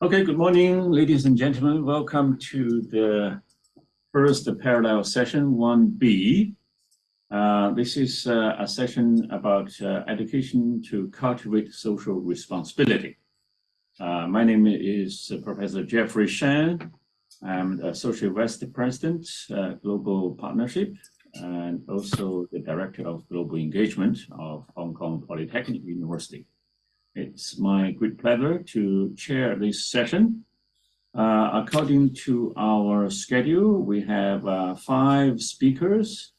Okay, good morning, ladies and gentlemen. Welcome to the first parallel session 1B. This is a session about education to cultivate social responsibility. My name is Professor Jeffrey Shan. I'm the Associate Vice President, Global Partnership, and also the Director of Global Engagement of Hong Kong Polytechnic University. It's my great pleasure to chair this session. According to our schedule, we have 5 speakers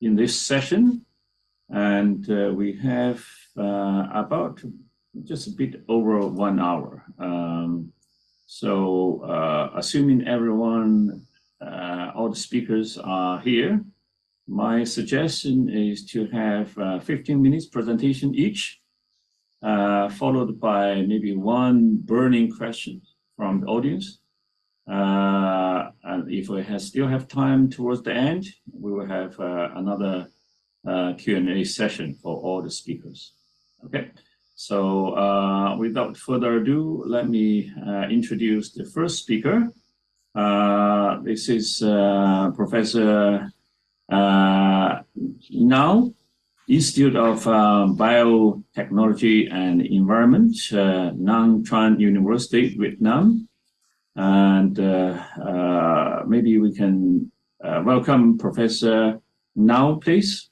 in this session, and we have about just a bit over 1 hour. Assuming everyone, all the speakers are here, my suggestion is to have 15 minutes presentation each, followed by maybe one burning question from the audience. And if we still have time towards the end, we will have another Q&A session for all the speakers. Okay, so without further ado, let me introduce the first speaker. This is Professor Now, Institute of Biotechnology and Environment, Nha Trang University, Vietnam. And maybe we can welcome Professor Now, please.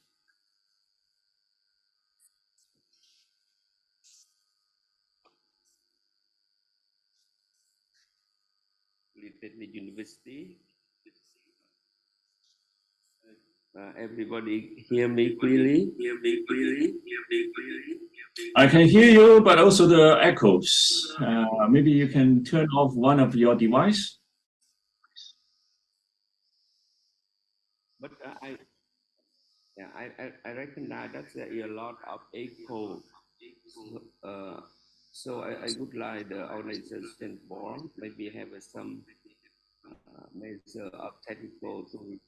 Polytechnic University. Everybody hear me clearly? I can hear you, but also the echoes. Maybe you can turn off one of your device. But I recognize that there is a lot of echo. So I would like the organization board maybe have some measure of technical to.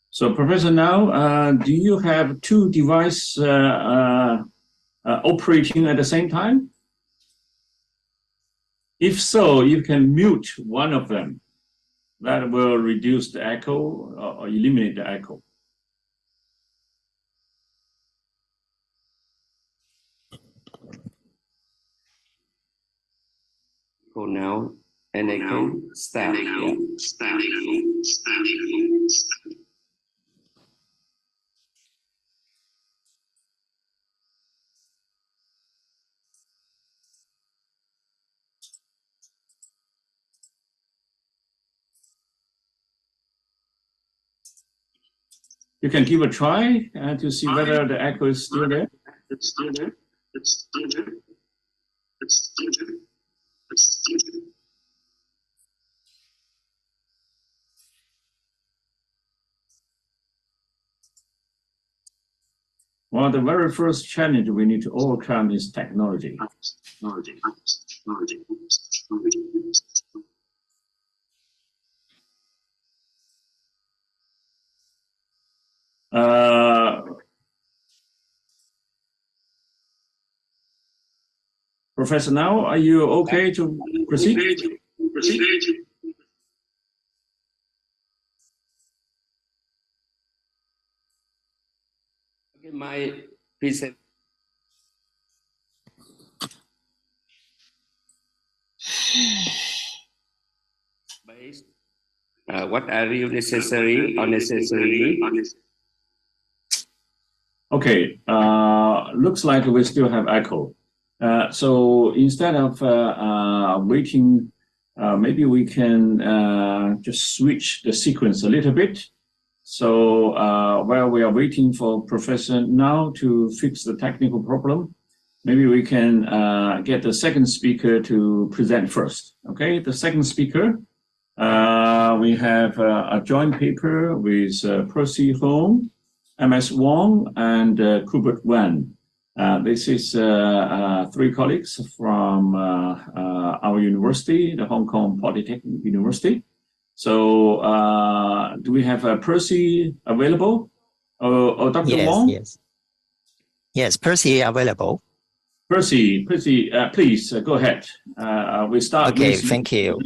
So, Professor Now, do you have 2 devices operating at the same time? If so, you can mute one of them. That will reduce the echo or eliminate the echo. Go now, and I can start. You can give a try to see whether the echo is still there. It's still there. Well, the very first challenge we need to overcome is technology. Professor Now, are you okay to proceed? Okay, my present. What are you necessary or necessary? Okay, looks like we still have echo. So instead of waiting, maybe we can just switch the sequence a little bit. So while we are waiting for Professor Now to fix the technical problem, maybe we can get the second speaker to present first. Okay, the second speaker, we have a joint paper with Percy, Hui, MS Wong, and Kubert, Wang. This is 3 colleagues from our university, the Hong Kong Polytechnic University. So do we have Percy available or Dr. Wong? Yes, Percy available. Percy, please go ahead. We start. Okay, thank you.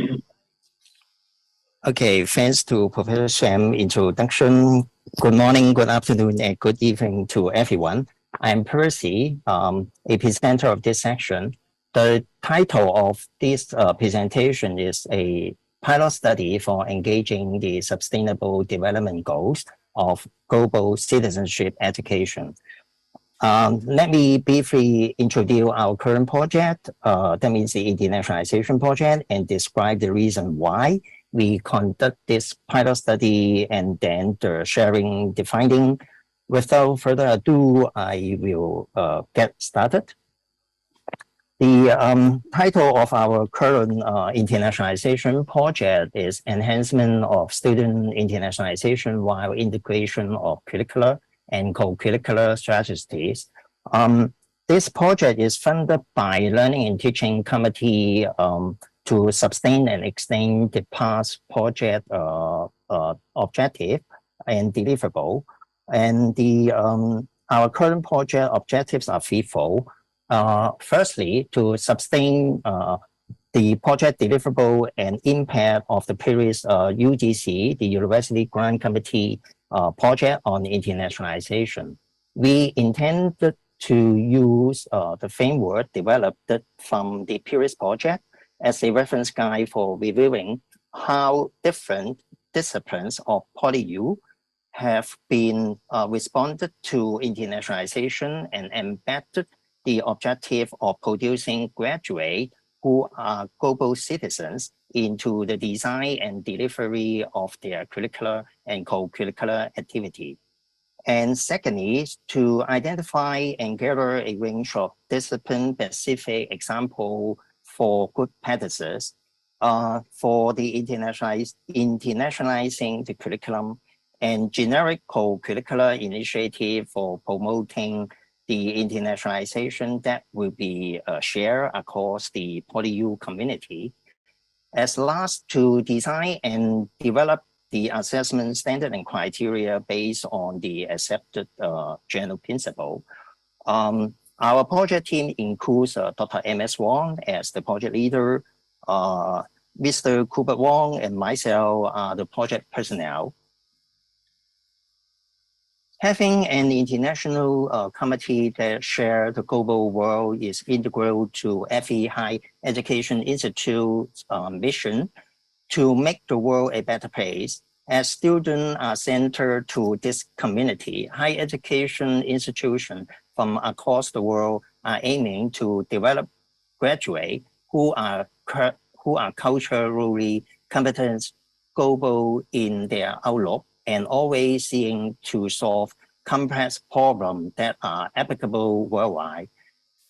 Okay, thanks to Professor Tsang introduction. Good morning, good afternoon, and good evening to everyone. I'm Percy, a presenter of this section. The title of this presentation is a pilot study for engaging the Sustainable Development Goals of Global Citizenship Education. Let me briefly introduce our current project, that means the internationalization project, and describe the reason why we conduct this pilot study and then the sharing the finding. Without further ado, I will get started. The title of our current internationalization project is Enhancement of Student Internationalization while Integration of Curricular and Co-curricular Strategies. This project is funded by Learning and Teaching Committee to sustain and extend the past project objective and deliverable. And our current project objectives are threefold. Firstly, to sustain the project deliverable and impact of the previous UGC, the University Grant Committee project on internationalization. We intended to use the framework developed from the previous project as a reference guide for reviewing how different disciplines of PolyU have been responded to internationalization and embedded the objective of producing graduates who are global citizens into the design and delivery of their curricular and co-curricular activity. And secondly, to identify and gather a range of discipline-specific examples for good practices for the internationalizing the curriculum and generic co-curricular initiative for promoting the internationalization that will be shared across the PolyU community. As last, to design and develop the assessment standard and criteria based on the accepted general principle. Our project team includes Dr. M.S. Wong as the project leader, Mr. Kubert Wong and myself are the project personnel. Having an international committee that shares the global world is integral to every higher education institute's mission to make the world a better place. As students are centered to this community, higher education institutions from across the world are aiming to develop graduates who are culturally competent, global in their outlook, and always seeking to solve complex problems that are applicable worldwide.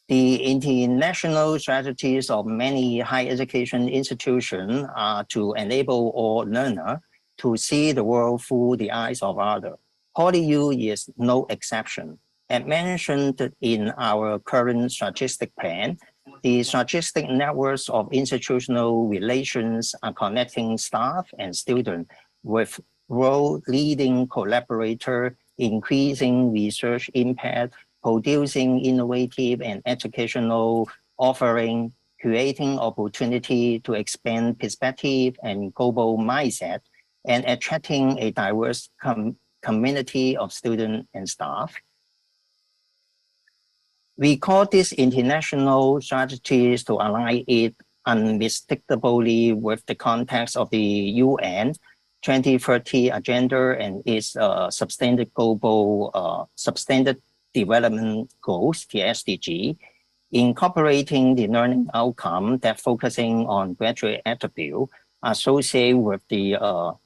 The international strategies of many higher education institutions are to enable all learners to see the world through the eyes of others. PolyU is no exception. As mentioned in our current strategic plan, the strategic networks of institutional relations are connecting staff and students with world-leading collaborators, increasing research impact, producing innovative and educational offering, creating opportunity to expand perspective and global mindset, and attracting a diverse community of students and staff. We call this international strategies to align it unmistakably with the context of the UN 2030 agenda and its sustainable development goals, the SDG, incorporating the learning outcome that focusing on graduate attribute associated with the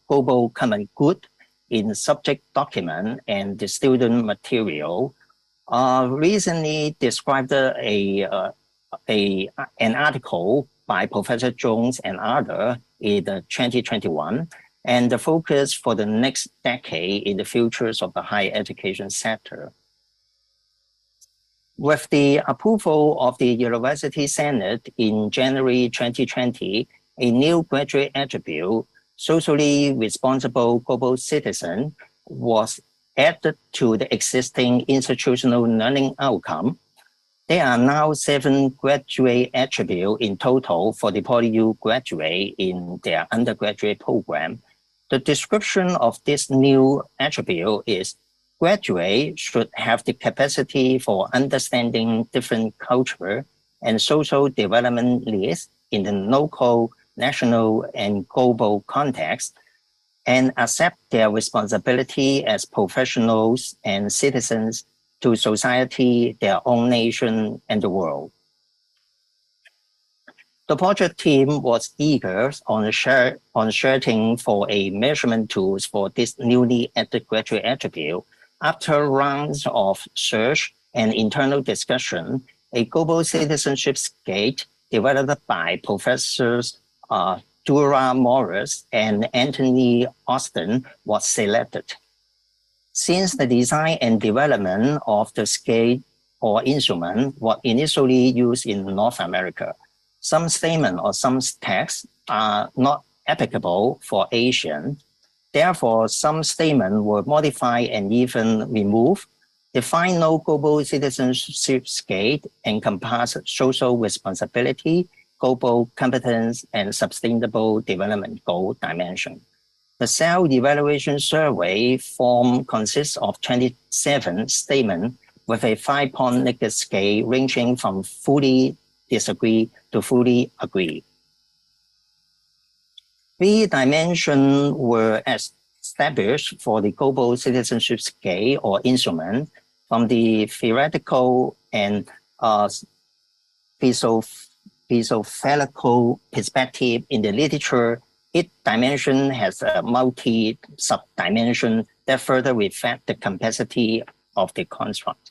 global common good in subject document and the student material. Recently described an article by Professor Jones and others in 2021, and the focus for the next decade in the futures of the higher education sector. With the approval of the University Senate in January 2020, a new graduate attribute, socially responsible global citizen, was added to the existing institutional learning outcome. There are now 7 graduate attributes in total for the PolyU graduate in their undergraduate program. The description of this new attribute is graduates should have the capacity for understanding different culture and social development needs in the local, national, and global context, and accept their responsibility as professionals and citizens to society, their own nation, and the world. The project team was eager on searching for a measurement tools for this newly added graduate attribute. After rounds of search and internal discussion, a global citizenship scale developed by Professors Dura Morris and Anthony Austin was selected. Since the design and development of the scale or instrument was initially used in North America, some statements or some texts are not applicable for Asian. Therefore, some statements were modified and even removed. The final global citizenship scale encompasses social responsibility, global competence, and sustainable development goal dimension. The self-evaluation survey form consists of 27 statements with a 5-point negative scale ranging from fully disagree to fully agree. 3 dimensions were established for the global citizenship scale or instrument from the theoretical and philosophical perspective. In the literature, each dimension has a multi-sub-dimension that further reflect the complexity of the construct.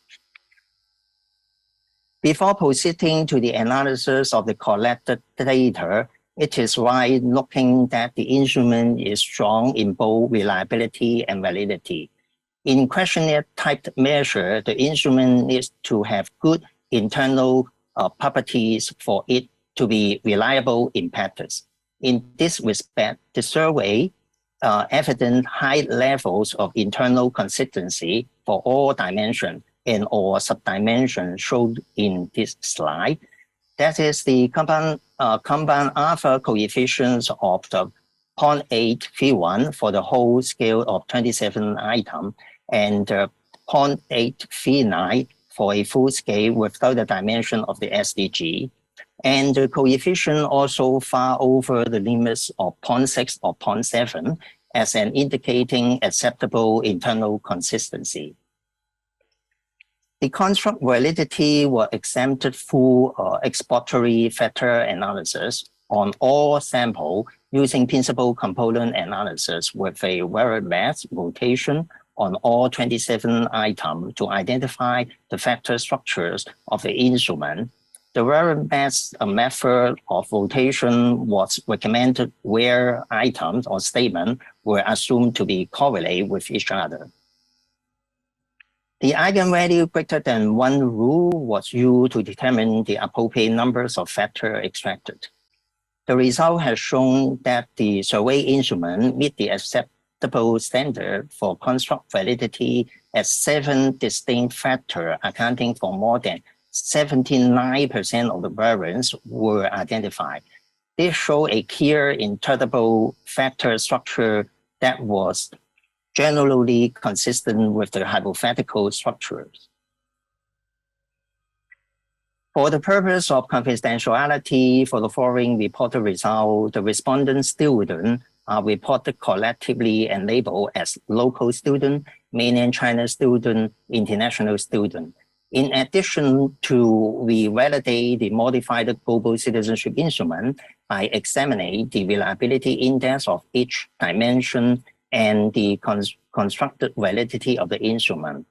Before proceeding to the analysis of the collected data, it is worth looking that the instrument is strong in both reliability and validity. In questionnaire type measure, the instrument needs to have good internal properties for it to be reliable in practice. In this respect, the survey evident high levels of internal consistency for all dimensions and all subdimensions shown in this slide. That is the compound alpha coefficients of the 0.831 for the whole scale of 27 items and 0.839 for a full scale without the dimension of the SDG. And the coefficient also far over the limits of 0.6 or 0.7 as an indicating acceptable internal consistency. The construct validity was exempted through exploratory factor analysis on all samples using principal component analysis with a very mass rotation on all 27 items to identify the factor structures of the instrument. The very best method of rotation was recommended where items or statements were assumed to be correlate with each other. The eigenvalue greater than 1 rule was used to determine the appropriate numbers of factors extracted. The result has shown that the survey instrument meet the acceptable standard for construct validity as 7 distinct factors accounting for more than 79% of the variance were identified. This shows a clear interpretable factor structure that was generally consistent with the hypothetical structures. For the purpose of confidentiality for the following reported result, the respondent students are reported collectively and labeled as local student, mainland China student, international student. In addition to, we validate the modified global citizenship instrument by examining the reliability index of each dimension and the constructed validity of the instrument.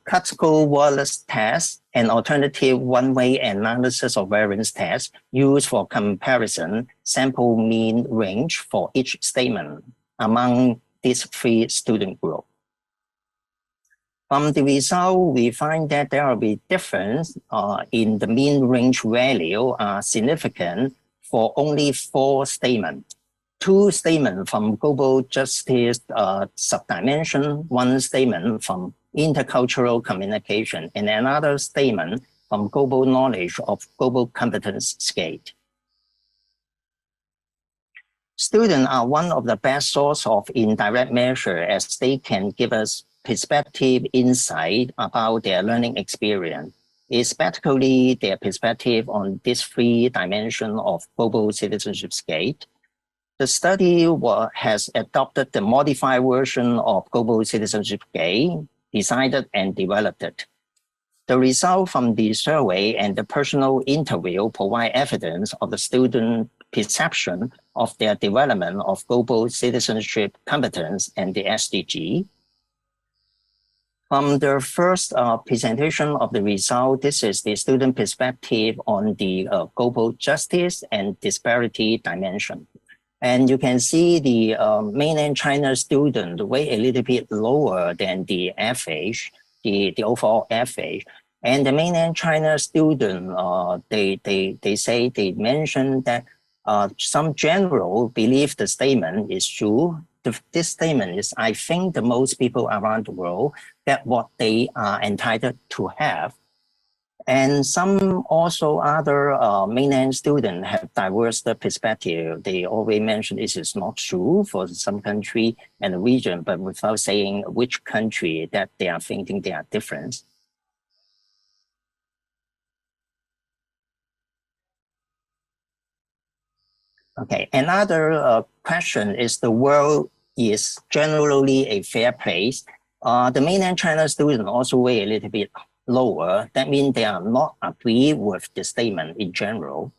Classical-Wallace test, an alternative one-way analysis of variance test used for comparison sample mean range for each statement among these 3 student groups. From the result, we find that there will be difference in the mean range value significant for only 4 statements. 2 statements from global justice subdimension, 1 statement from intercultural communication, and another statement from global knowledge of global competence scale. Students are one of the best source of indirect measure as they can give us perspective insight about their learning experience, especially their perspective on this three dimension of global citizenship scale. The study has adopted the modified version of global citizenship scale, designed and developed it. The result from the survey and the personal interview provide evidence of the student perception of their development of global citizenship competence and the SDG. From the first presentation of the result, this is the student perspective on the global justice and disparity dimension. And you can see the mainland China student weigh a little bit lower than the average, the overall average. And the mainland China student, they mentioned that some general believe the statement is true. This statement is, I think, the most people around the world that what they are entitled to have. And some also other mainland students have diverse perspective. They always mention this is not true for some country and region, but without saying which country that they are thinking they are different. Okay, another question is the world is generally a fair place. The mainland China students also weigh a little bit lower. That means they are not agree with the statement in general.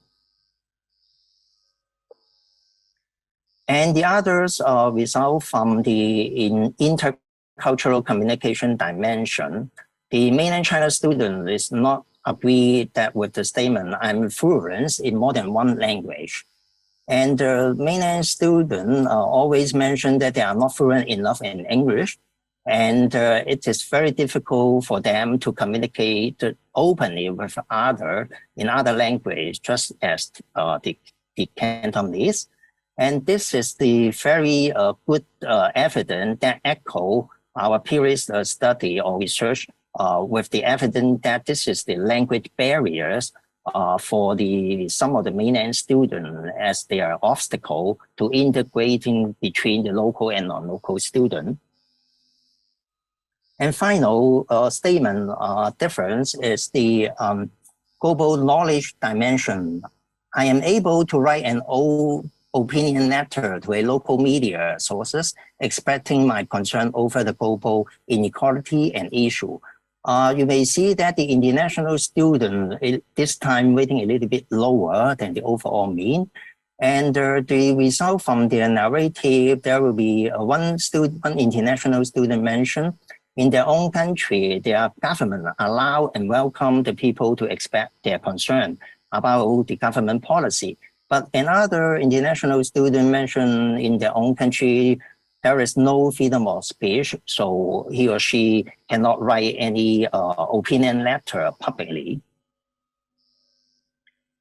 And the others result from the intercultural communication dimension. The mainland China student is not agree that with the statement, I'm fluent in more than one language. And the mainland student always mention that they are not fluent enough in English. And it is very difficult for them to communicate openly with in other language, just as the Cantonese. And this is the very good evidence that echo our previous study or research with the evidence that this is the language barriers for some of the mainland students as their obstacle to integrating between the local and non-local students. And final statement difference is the global knowledge dimension. I am able to write an opinion letter to a local media sources expressing my concern over the global inequality and issue. You may see that the international student this time rating a little bit lower than the overall mean. And the result from their narrative, there will be one international student mentioned in their own country, their government allow and welcome the people to express their concern about the government policy. But another international student mentioned in their own country, there is no freedom of speech, so he or she cannot write any opinion letter publicly.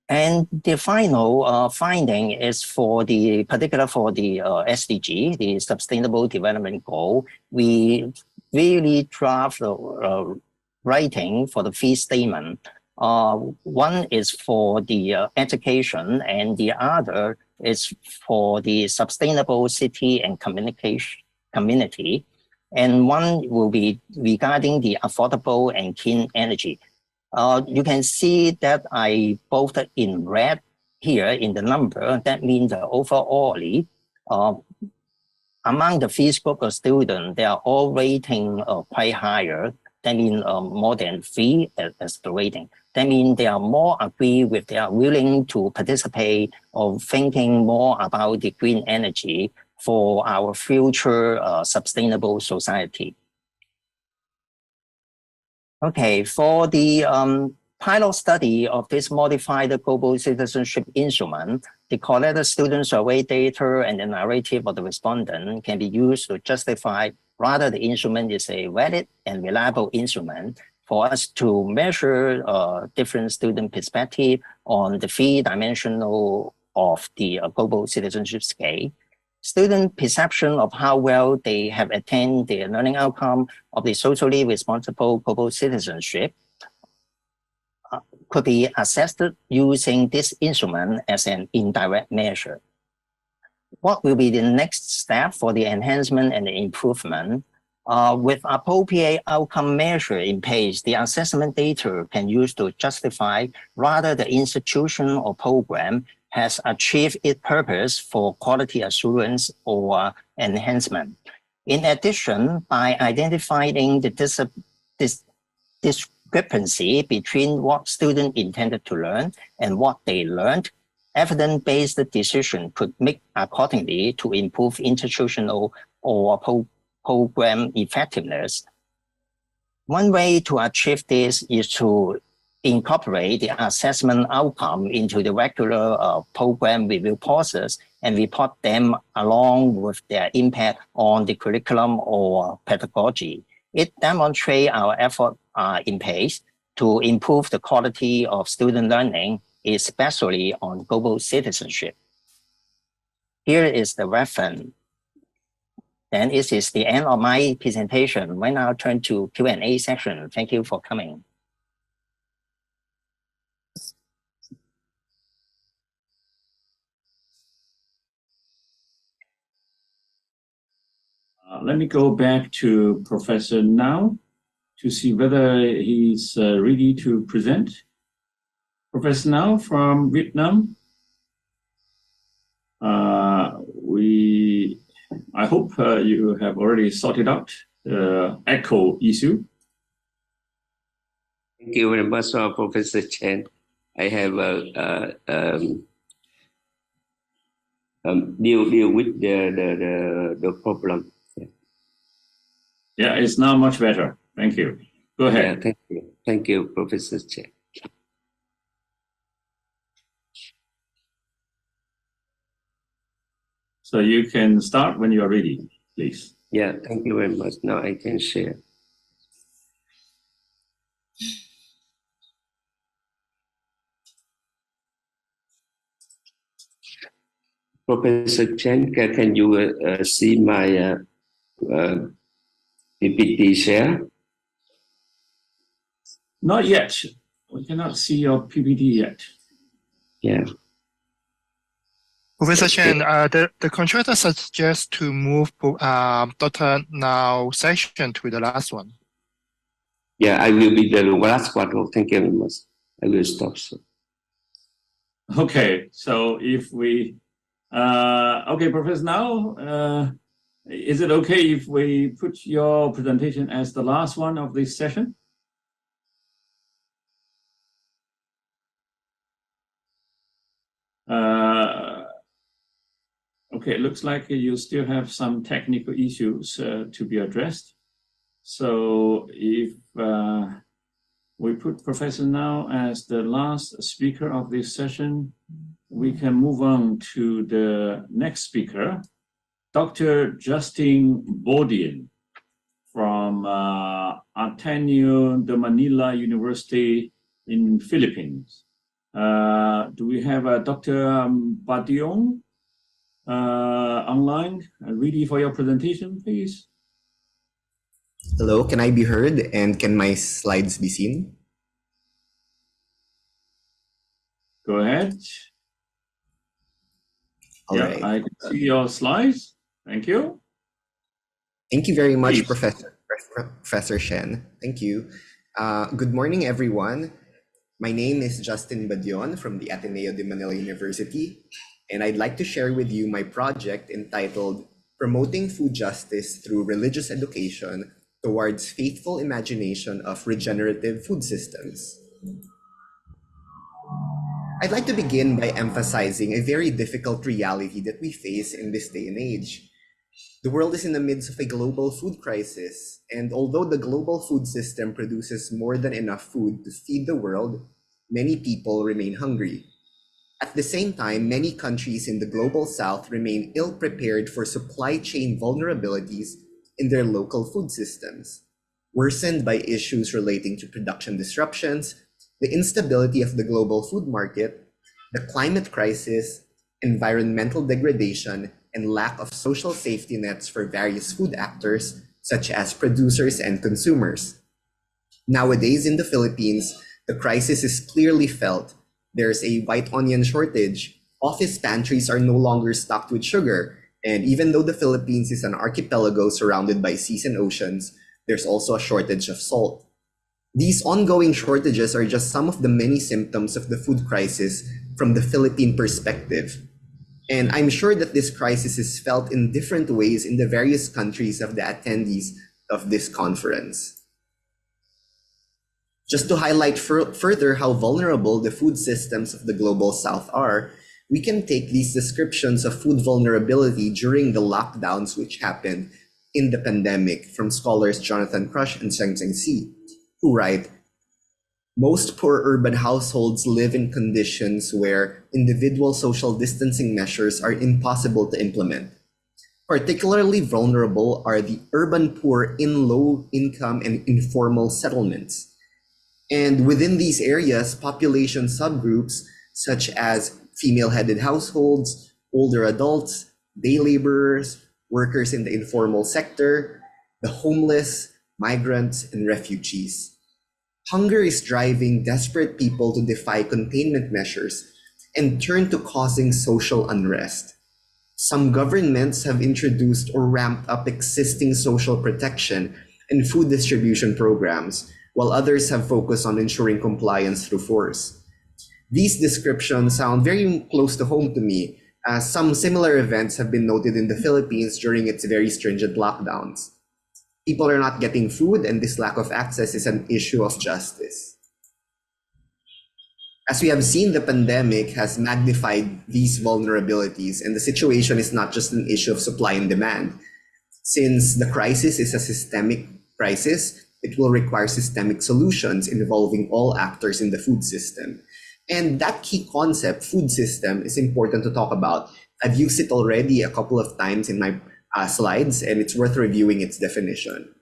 And the final finding is for the particular for the SDG, the Sustainable Development Goal. We really draft the writing for the three statement. One is for the education, and the other is for the sustainable city and community. And one will be regarding the affordable and clean energy. You can see that I both in red here in the number. That means overall, among the three group of students, they are all rating quite higher. That means more than 3 as the rating. That means they are more agree with, they are willing to participate or thinking more about the green energy for our future sustainable society. Okay, for the pilot study of this modified global citizenship instrument, the collected student survey data and the narrative of the respondent can be used to justify whether the instrument is a valid and reliable instrument for us to measure different student perspective on the three-dimensional of the global citizenship scale. Student perception of how well they have attained the learning outcome of the socially responsible global citizenship could be assessed using this instrument as an indirect measure. What will be the next step for the enhancement and the improvement? With appropriate outcome measure in place, the assessment data can use to justify whether the institution or program has achieved its purpose for quality assurance or enhancement. In addition, by identifying the discrepancy between what students intended to learn and what they learned, evidence-based decision could make accordingly to improve institutional or program effectiveness. One way to achieve this is to incorporate the assessment outcome into the regular program review process and report them along with their impact on the curriculum or pedagogy. It demonstrates our efforts are in place to improve the quality of student learning, especially on global citizenship. Here is the reference. Then this is the end of my presentation. When I'll turn to Q&A section. Thank you for coming. Let me go back to Professor now to see whether he's ready to present. Professor Now from Vietnam. I hope you have already sorted out the echo issue. Thank you very much, Professor Chen. I have deal with the problem. Yeah, it's now much better. Thank you. Go ahead. Yeah, thank you, Professor Chen. So you can start when you are ready, please. Yeah, thank you very much. Now I can share. Professor Chen, can you see my PPT share? Not yet. We cannot see your PPT yet. Yeah. Professor Chen, the contractor suggests to move Dr. Now section to the last one. Yeah, I will be the last one. Oh, thank you very much. I will stop. So. Okay, so if we, okay, Professor Now, is it okay if we put your presentation as the last one of this session? Okay, it looks like you still have some technical issues to be addressed. So if we put Professor Now as the last speaker of this session, we can move on to the next speaker, Dr. Justin Badion from Ateneo de Manila University in Philippines. Do we have Dr. Badion online, ready for your presentation, please? Hello, can I be heard and can my slides be seen? Go ahead. All yeah, right. I can see your slides. Thank you. Thank you very much, Please. Professor Shen. Thank you. Good morning, everyone. My name is Justin Badion from the Ateneo de Manila University, and I'd like to share with you my project entitled Promoting Food Justice Through Religious Education Towards Faithful Imagination of Regenerative Food Systems. I'd like to begin by emphasizing a very difficult reality that we face in this day and age. The world is in the midst of a global food crisis, and although the global food system produces more than enough food to feed the world, many people remain hungry. At the same time, many countries in the global south remain ill-prepared for supply chain vulnerabilities in their local food systems, worsened by issues relating to production disruptions, the instability of the global food market, the climate crisis, environmental degradation, and lack of social safety nets for various food actors, such as producers and consumers. Nowadays in the Philippines, the crisis is clearly felt. There's a white onion shortage. Office pantries are no longer stocked with sugar. And even though the Philippines is an archipelago surrounded by seas and oceans, there's also a shortage of salt. These ongoing shortages are just some of the many symptoms of the food crisis from the Philippine perspective. And I'm sure that this crisis is felt in different ways in the various countries of the attendees of this conference. Just to highlight further how vulnerable the food systems of the Global South are, we can take these descriptions of food vulnerability during the lockdowns which happened in the pandemic from scholars Jonathan Crush and Tsang, who write, most poor urban households live in conditions where individual social distancing measures are impossible to implement. Particularly vulnerable are the urban poor in low income and informal settlements. And within these areas, population subgroups such as female-headed households, older adults, day laborers, workers in the informal sector, the homeless, migrants, and refugees. Hunger is driving desperate people to defy containment measures and turn to causing social unrest. Some governments have introduced or ramped up existing social protection and food distribution programs, while others have focused on ensuring compliance through force. These descriptions sound very close to home to me, as some similar events have been noted in the Philippines during its very stringent lockdowns. People are not getting food, and this lack of access is an issue of justice. As we have seen, the pandemic has magnified these vulnerabilities, and the situation is not just an issue of supply and demand. Since the crisis is a systemic crisis, it will require systemic solutions involving all actors in the food system. And that key concept, food system, is important to talk about. I've used it already a couple of times in my slides, and it's worth reviewing its definition.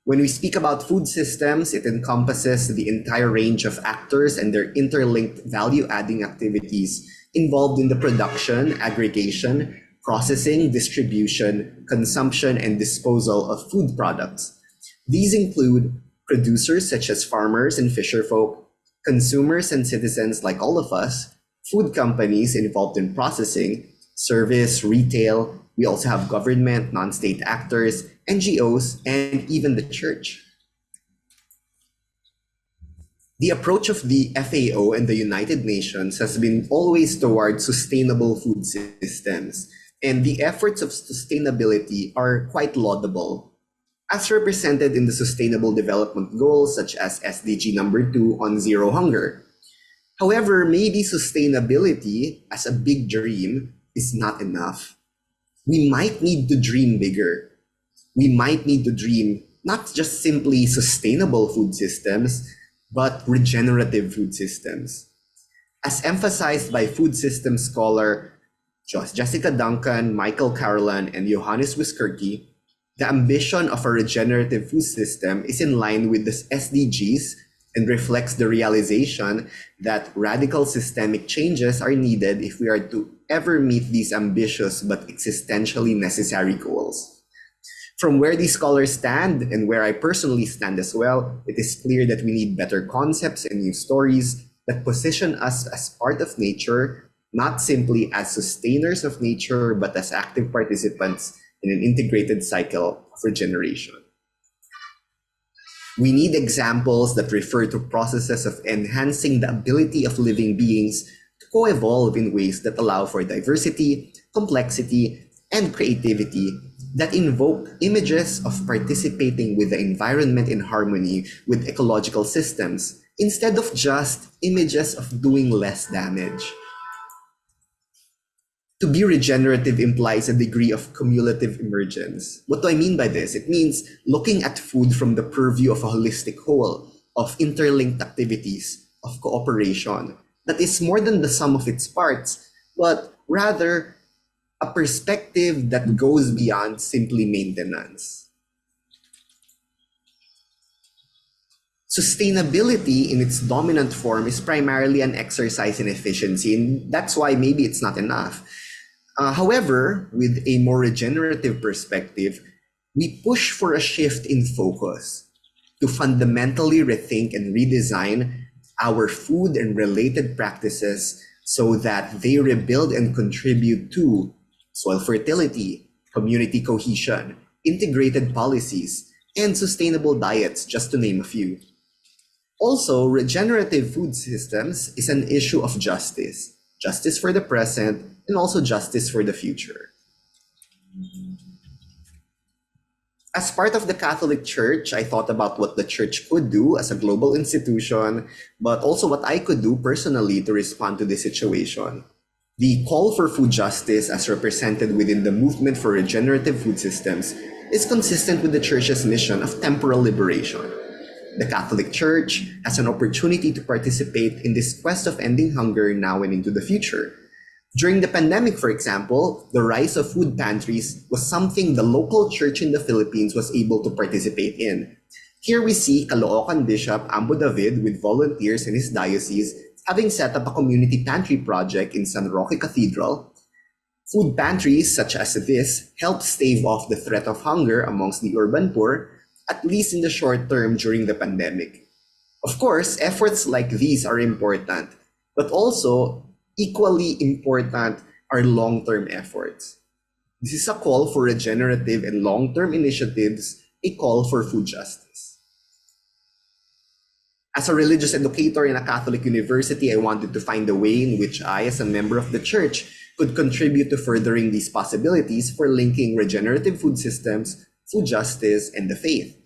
When we speak about food systems, it encompasses the entire range of actors and their interlinked value-adding activities involved in the production, aggregation, processing, distribution, consumption, and disposal of food products. These include producers such as farmers and fisherfolk, consumers and citizens like all of us, food companies involved in processing, service, retail. We also have government, non-state actors, NGOs, and even the church. The approach of the FAO and the United Nations has been always towards sustainable food systems, and the efforts of sustainability are quite laudable, as represented in the Sustainable Development Goals such as SDG number 2 on zero hunger. However, maybe sustainability as a big dream is not enough. We might need to dream bigger. We might need to dream not just simply sustainable food systems, but regenerative food systems. As emphasized by food systems scholar Jessica Duncan, Michael Carolan, and Johannes Wiskerke, the ambition of a regenerative food system is in line with the SDGs and reflects the realization that radical systemic changes are needed if we are to ever meet these ambitious but existentially necessary goals. From where these scholars stand, and where I personally stand as well, it is clear that we need better concepts and new stories that position us as part of nature, not simply as sustainers of nature, but as active participants in an integrated cycle of regeneration. We need examples that refer to processes of enhancing the ability of living beings to co-evolve in ways that allow for diversity, complexity, and creativity, that invoke images of participating with the environment in harmony with ecological systems, instead of just images of doing less damage. To be regenerative implies a degree of cumulative emergence. What do I mean by this? It means looking at food from the purview of a holistic whole, of interlinked activities, of cooperation, that is more than the sum of its parts, but rather a perspective that goes beyond simply maintenance. Sustainability in its dominant form is primarily an exercise in efficiency, and that's why maybe it's not enough. However, with a more regenerative perspective, we push for a shift in focus to fundamentally rethink and redesign our food and related practices so that they rebuild and contribute to soil fertility, community cohesion, integrated policies, and sustainable diets, just to name a few. Also, regenerative food systems is an issue of justice. Justice for the present and also justice for the future. As part of the Catholic Church, I thought about what the church could do as a global institution, but also what I could do personally to respond to this situation. The call for food justice as represented within the movement for regenerative food systems is consistent with the church's mission of temporal liberation. The Catholic Church has an opportunity to participate in this quest of ending hunger now and into the future. During the pandemic, for example, the rise of food pantries was something the local church in the Philippines was able to participate in. Here we see Caloocan Bishop Ambo David with volunteers in his diocese having set up a community pantry project in San Roque Cathedral. Food pantries such as this help stave off the threat of hunger amongst the urban poor, at least in the short term during the pandemic. Of course, efforts like these are important, but also equally important are long-term efforts. This is a call for regenerative and long-term initiatives, a call for food justice. As a religious educator in a Catholic university, I wanted to find a way in which I, as a member of the church, could contribute to furthering these possibilities for linking regenerative food systems, food justice, and the faith.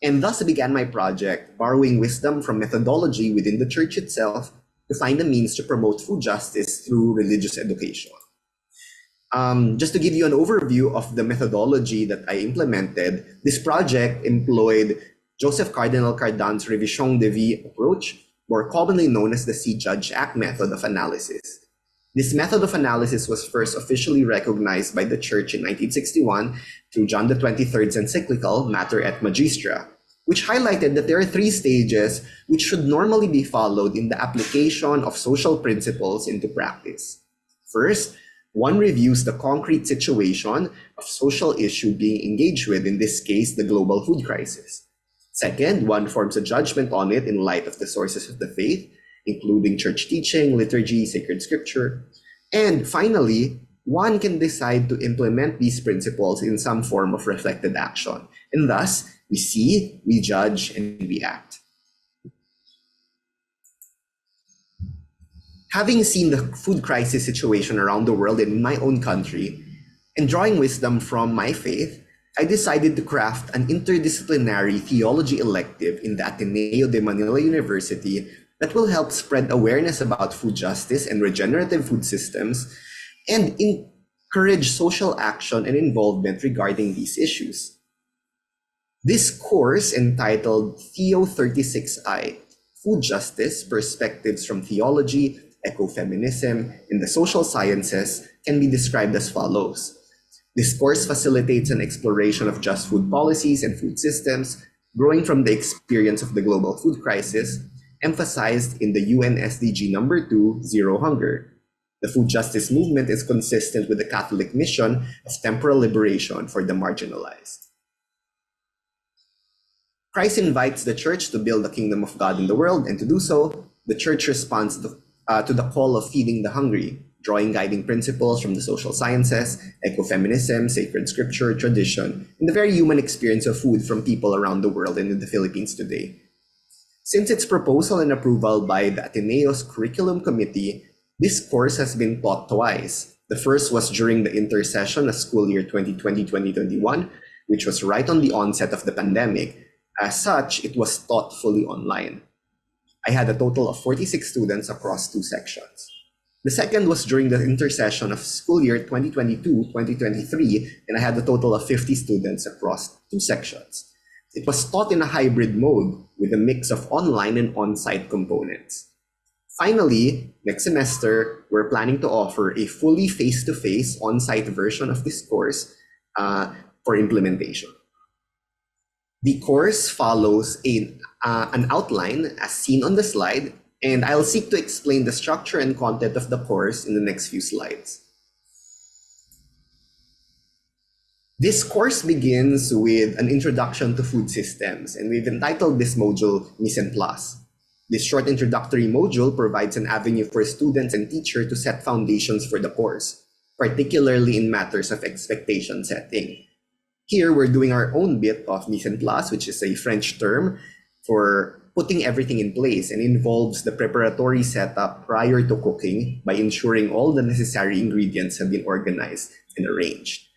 And thus began my project, borrowing wisdom from methodology within the church itself to find a means to promote food justice through religious education. Just to give you an overview of the methodology that I implemented, this project employed Joseph Cardinal Cardan's Revision de Vie approach, more commonly known as the See-Judge Act method of analysis. This method of analysis was first officially recognized by the Church in 1961 through John the 23rd's encyclical Mater et Magistra, which highlighted that there are three stages which should normally be followed in the application of social principles into practice. First, one reviews the concrete situation of social issue being engaged with, in this case, the global food crisis. Second, one forms a judgment on it in light of the sources of the faith, including church teaching, liturgy, sacred scripture. And finally, one can decide to implement these principles in some form of reflected action. And thus, we see, we judge, and we act. Having seen the food crisis situation around the world and in my own country, and drawing wisdom from my faith, I decided to craft an interdisciplinary theology elective in the Ateneo de Manila University that will help spread awareness about food justice and regenerative food systems and encourage social action and involvement regarding these issues. This course, entitled Theo 36I, Food Justice, Perspectives from Theology, Ecofeminism, and the Social Sciences, can be described as follows. This course facilitates an exploration of just food policies and food systems, growing from the experience of the global food crisis, emphasized in the UN SDG number 2, Zero Hunger. The food justice movement is consistent with the Catholic mission of temporal liberation for the marginalized. Christ invites the church to build the kingdom of God in the world, and to do so, the church responds to the call of feeding the hungry, drawing guiding principles from the social sciences, ecofeminism, sacred scripture, tradition, and the very human experience of food from people around the world and in the Philippines today. Since its proposal and approval by the Ateneo's Curriculum Committee, this course has been taught twice. The first was during the intersession of school year 2020-2021, which was right on the onset of the pandemic. As such, it was taught fully online. I had a total of 46 students across 2 sections. The second was during the intersession of school year 2022-2023, and I had a total of 50 students across 2 sections. It was taught in a hybrid mode with a mix of online and on-site components. Finally, next semester, we're planning to offer a fully face-to-face on-site version of this course for implementation. The course follows an outline as seen on the slide, and I'll seek to explain the structure and content of the course in the next few slides. This course begins with an introduction to food systems, and we've entitled this module Mise en Place. This short introductory module provides an avenue for students and teachers to set foundations for the course, particularly in matters of expectation setting. Here, we're doing our own bit of mise en place, which is a French term for putting everything in place and involves the preparatory setup prior to cooking by ensuring all the necessary ingredients have been organized and arranged.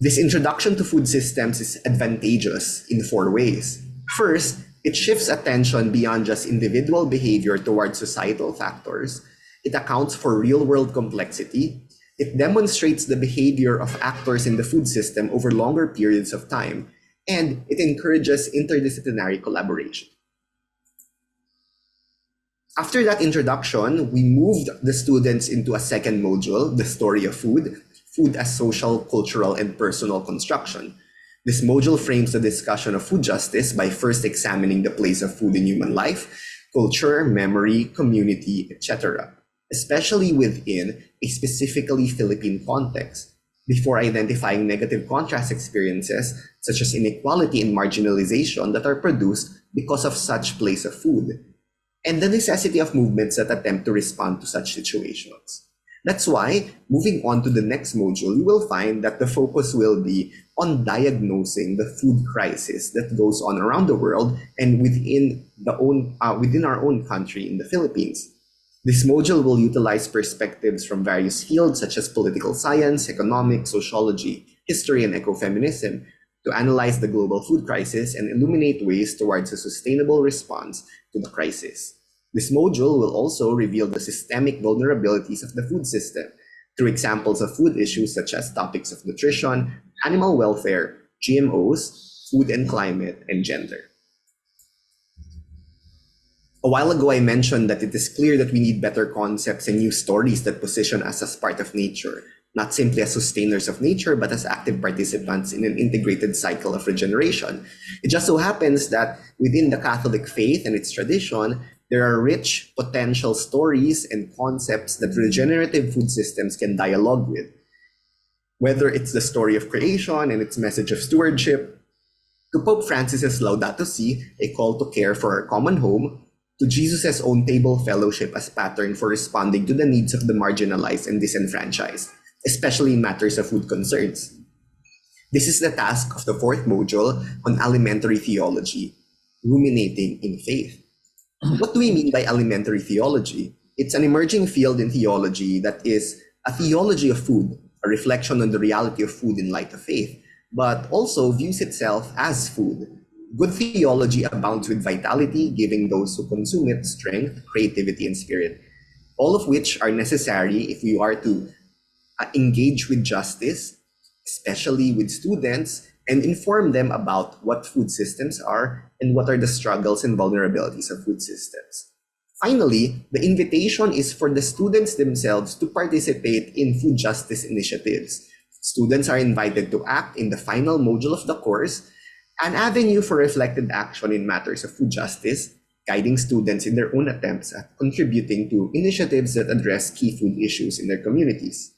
This introduction to food systems is advantageous in 4 ways. First, it shifts attention beyond just individual behavior towards societal factors. It accounts for real-world complexity. It demonstrates the behavior of actors in the food system over longer periods of time, and it encourages interdisciplinary collaboration. After that introduction, we moved the students into a second module, the story of food, food as social, cultural, and personal construction. This module frames the discussion of food justice by first examining the place of food in human life, culture, memory, community, etc., especially within a specifically Philippine context, before identifying negative contrast experiences such as inequality and marginalization that are produced because of such place of food, and the necessity of movements that attempt to respond to such situations. That's why, moving on to the next module, you will find that the focus will be on diagnosing the food crisis that goes on around the world and within our own country in the Philippines. This module will utilize perspectives from various fields such as political science, economics, sociology, history, and ecofeminism to analyze the global food crisis and illuminate ways towards a sustainable response to the crisis. This module will also reveal the systemic vulnerabilities of the food system through examples of food issues such as topics of nutrition, animal welfare, GMOs, food and climate, and gender. A while ago, I mentioned that it is clear that we need better concepts and new stories that position us as part of nature, not simply as sustainers of nature, but as active participants in an integrated cycle of regeneration. It just so happens that within the Catholic faith and its tradition, there are rich potential stories and concepts that regenerative food systems can dialogue with. Whether it's the story of creation and its message of stewardship, to Pope Francis's Laudato Si, a call to care for our common home, to Jesus' own table fellowship as pattern for responding to the needs of the marginalized and disenfranchised, especially in matters of food concerns. This is the task of the 4th module on alimentary theology, ruminating in faith. What do we mean by alimentary theology? It's an emerging field in theology that is a theology of food, a reflection on the reality of food in light of faith, but also views itself as food. Good theology abounds with vitality, giving those who consume it strength, creativity, and spirit, all of which are necessary if we are to engage with justice, especially with students, and inform them about what food systems are and what are the struggles and vulnerabilities of food systems. Finally, the invitation is for the students themselves to participate in food justice initiatives. Students are invited to act in the final module of the course, an avenue for reflected action in matters of food justice, guiding students in their own attempts at contributing to initiatives that address key food issues in their communities.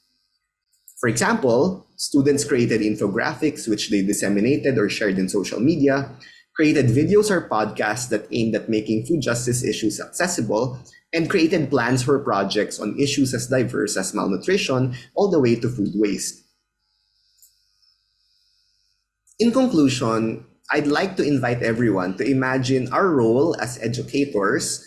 For example, students created infographics which they disseminated or shared in social media, created videos or podcasts that aimed at making food justice issues accessible, and created plans for projects on issues as diverse as malnutrition all the way to food waste. In conclusion, I'd like to invite everyone to imagine our role as educators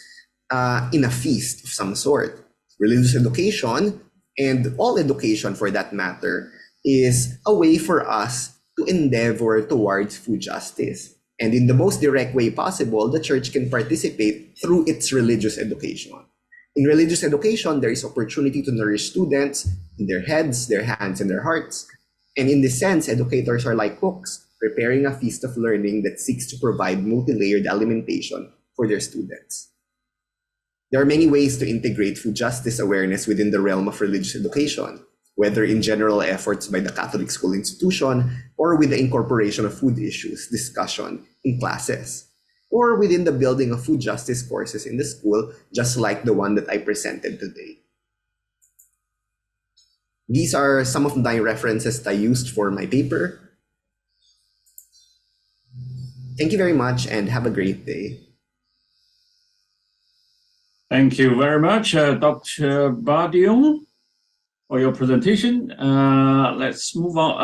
in a feast of some sort. Religious education, and all education for that matter, is a way for us to endeavor towards food justice. And in the most direct way possible, the church can participate through its religious education. In religious education, there is opportunity to nourish students in their heads, their hands, and their hearts. And in this sense, educators are like cooks, preparing a feast of learning that seeks to provide multi-layered alimentation for their students. There are many ways to integrate food justice awareness within the realm of religious education, whether in general efforts by the Catholic school institution or with the incorporation of food issues discussion in classes, or within the building of food justice courses in the school, just like the one that I presented today. These are some of my references that I used for my paper. Thank you very much and have a great day. Thank you very much, Dr. Badion, for your presentation. Let's move on.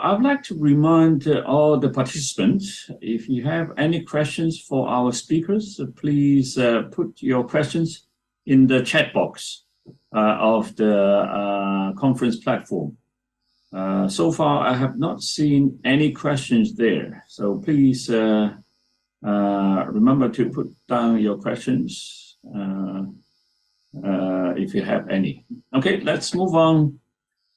I'd like to remind all the participants, if you have any questions for our speakers, please put your questions in the chat box of the conference platform. So far, I have not seen any questions there. So please remember to put down your questions if you have any. Okay, let's move on.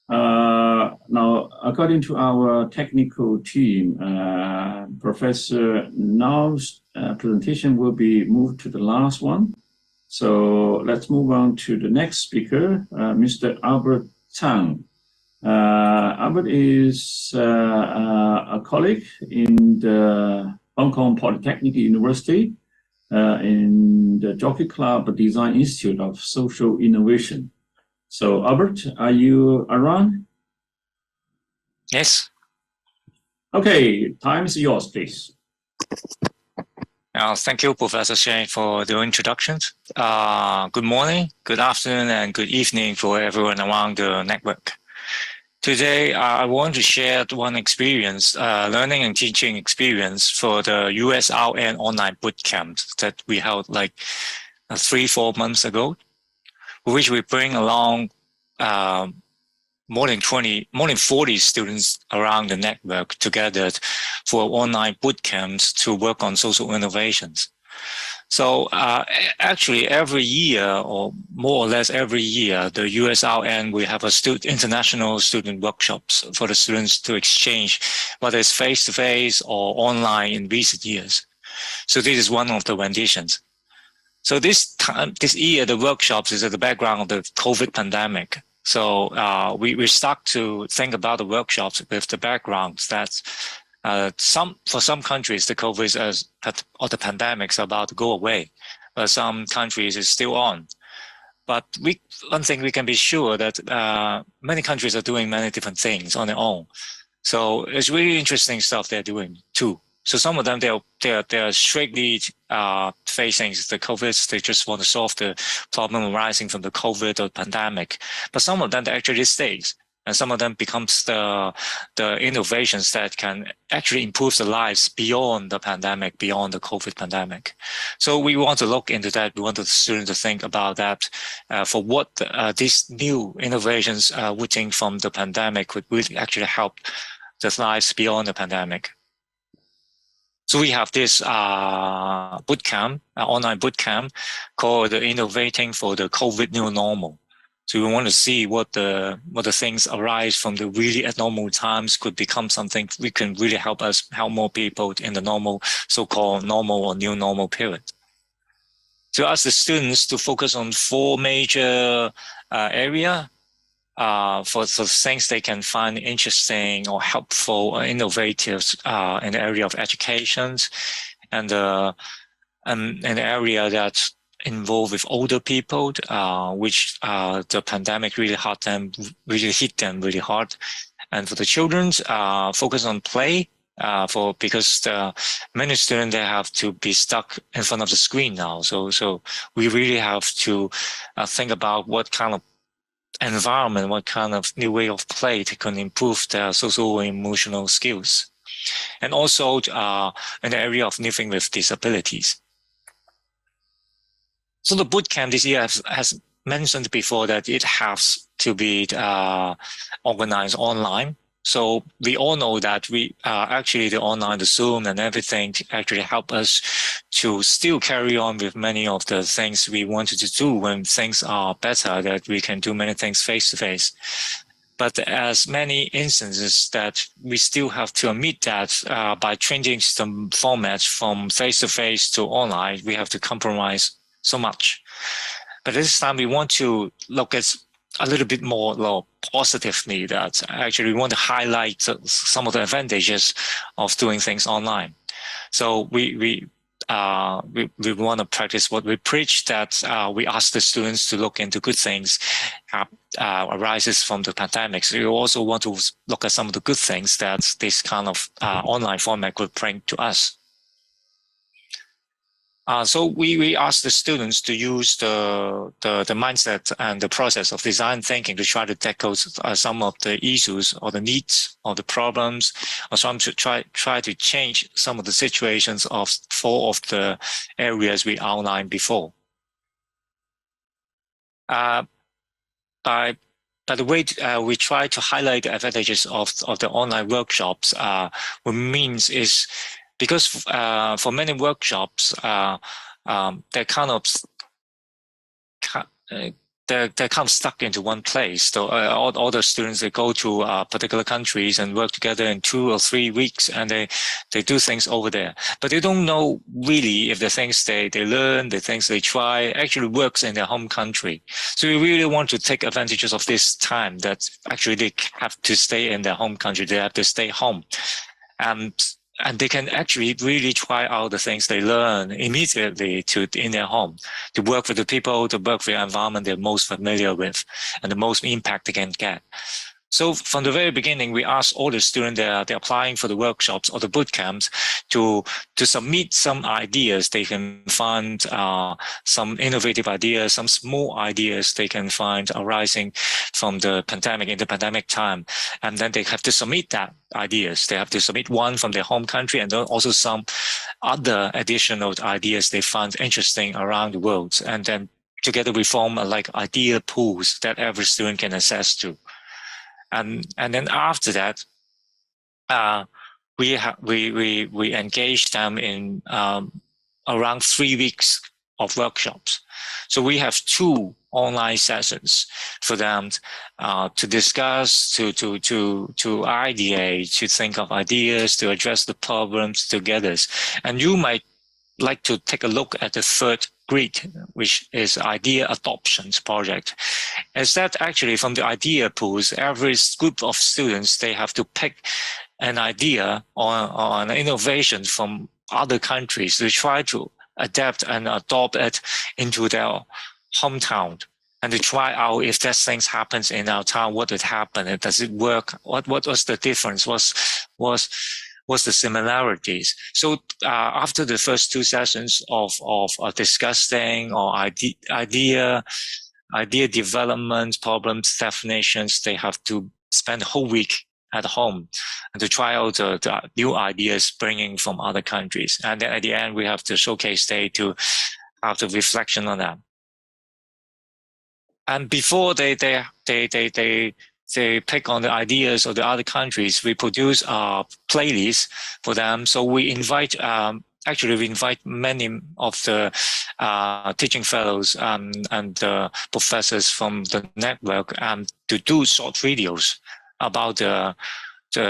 Now, according to our technical team, Professor Nao's presentation will be moved to the last one. So let's move on to the next speaker, Mr. Albert Tsang. Albert is a colleague in the Hong Kong Polytechnic University in the Jockey Club Design Institute of Social Innovation. So Albert, are you around? Yes. Okay, time is yours, please. Thank you, Professor Shane, for the introductions. Good morning, good afternoon, and good evening for everyone around the network. Today, I want to share one experience, learning and teaching experience for the USRN online bootcamp that we held like 3-4 months ago, which we bring along more than 40 students around the network together for online bootcamps to work on social innovations. So actually every year, or more or less every year, the USRN will have a international student workshops for the students to exchange, whether it's face-to-face or online in recent years. So this is one of the renditions. So this year, the workshops is at the background of the COVID pandemic. So we start to think about the workshops with the background that for some countries, the COVID or the pandemic is about to go away, but some countries is still on. But one thing we can be sure that many countries are doing many different things on their own. So it's really interesting stuff they're doing too. So some of them, they're strictly facing the COVID. They just want to solve the problem arising from the COVID or pandemic. But some of them, they actually stays. And some of them becomes the innovations that can actually improve the lives beyond the pandemic, beyond the COVID pandemic. So we want to look into that. We want the students to think about that for what these new innovations wooting from the pandemic would really actually help the lives beyond the pandemic. So we have this bootcamp, online bootcamp called Innovating for the COVID New Normal. So we want to see what the things arise from the really abnormal times could become something we can really help more people in the normal, so-called normal or new normal period. To ask the students to focus on 4 major areas for things they can find interesting or helpful or innovative in the area of education and an area that involved with older people, which the pandemic really hit them really hard. And for the children, focus on play, because many students, they have to be stuck in front of the screen now. So we really have to think about what kind of environment, what kind of new way of play that can improve their social and emotional skills. And also in the area of living with disabilities. So the bootcamp this year has mentioned before that it has to be organized online. So we all know that we actually the online, the Zoom and everything actually help us to still carry on with many of the things we wanted to do when things are better, that we can do many things face to face. But as many instances that we still have to admit that by changing some formats from face to face to online, we have to compromise so much. But this time we want to look at a little bit more positively, that actually we want to highlight some of the advantages of doing things online. So we want to practice what we preach, that we ask the students to look into good things arises from the pandemic. So you also want to look at some of the good things that this kind of online format could bring to us. So we asked the students to use the mindset and the process of design thinking to try to tackle some of the issues or the needs or the problems, or some to try to change some of the situations of 4 of the areas we outlined before. By the way, we try to highlight the advantages of the online workshops. What means is, because for many workshops, they're kind of stuck into one place. So all the students, they go to particular countries and work together in 2 or 3 weeks, and they do things over there. But they don't know really if the things they learn, the things they try actually works in their home country. So we really want to take advantages of this time that actually they have to stay in their home country. They have to stay home. And they can actually really try out the things they learn immediately in their home, to work with the people, to work with the environment they're most familiar with, and the most impact they can get. So from the very beginning, we asked all the students that they're applying for the workshops or the boot camps to submit some ideas. They can find some innovative ideas, some small ideas they can find arising from the pandemic, in the pandemic time. And then they have to submit that ideas. They have to submit one from their home country, and then also some other additional ideas they find interesting around the world. And then together we form like idea pools that every student can access to. And then after that, we engage them in around 3 weeks of workshops. So we have 2 online sessions for them to discuss, to ideate, to think of ideas, to address the problems together. And you might like to take a look at the 3rd grid, which is idea adoptions project. Is that actually from the idea pools, every group of students, they have to pick an idea or an innovation from other countries to try to adapt and adopt it into their hometown, and to try out if that things happens in our town, what would happen, and does it work? What was the difference? What's the similarities? So after the first 2 sessions of discussing or idea development, problems, definitions, they have to spend a whole week at home and to try out the new ideas bringing from other countries. And then at the end, we have the showcase day to have the reflection on that. And before they pick on the ideas of the other countries, we produce a playlist for them. So we invite, actually we invite many of the teaching fellows and professors from the network to do short videos about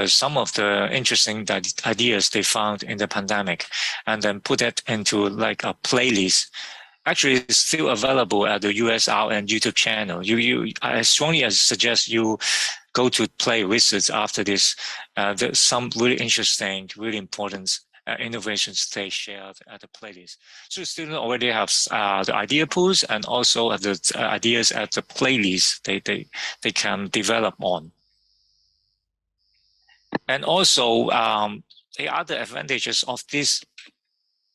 some of the interesting ideas they found in the pandemic, and then put it into like a playlist. Actually, it's still available at the USRN YouTube channel. I strongly suggest you go to play research after this. There's some really interesting, really important innovations they shared at the playlist. So students already have the idea pools and also the ideas at the playlist they can develop on. And also, the other advantages of this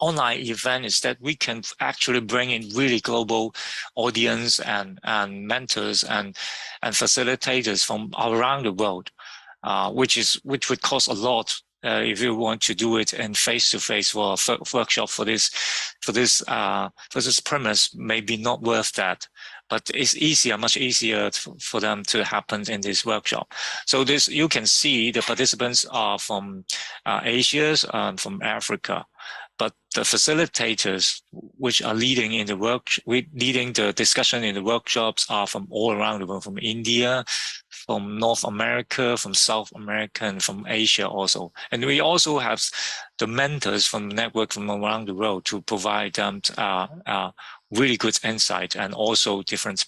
online event is that we can actually bring in really global audience and mentors and facilitators from around the world, which would cost a lot if you want to do it in face-to-face for a workshop for this premise. Maybe not worth that. But it's easier, much easier for them to happen in this workshop. So you can see the participants are from Asia and from Africa. But the facilitators, which are leading the discussion in the workshops, are from all around the world, from India, from North America, from South America, and from Asia also. And we also have the mentors from the network from around the world to provide them really good insight and also different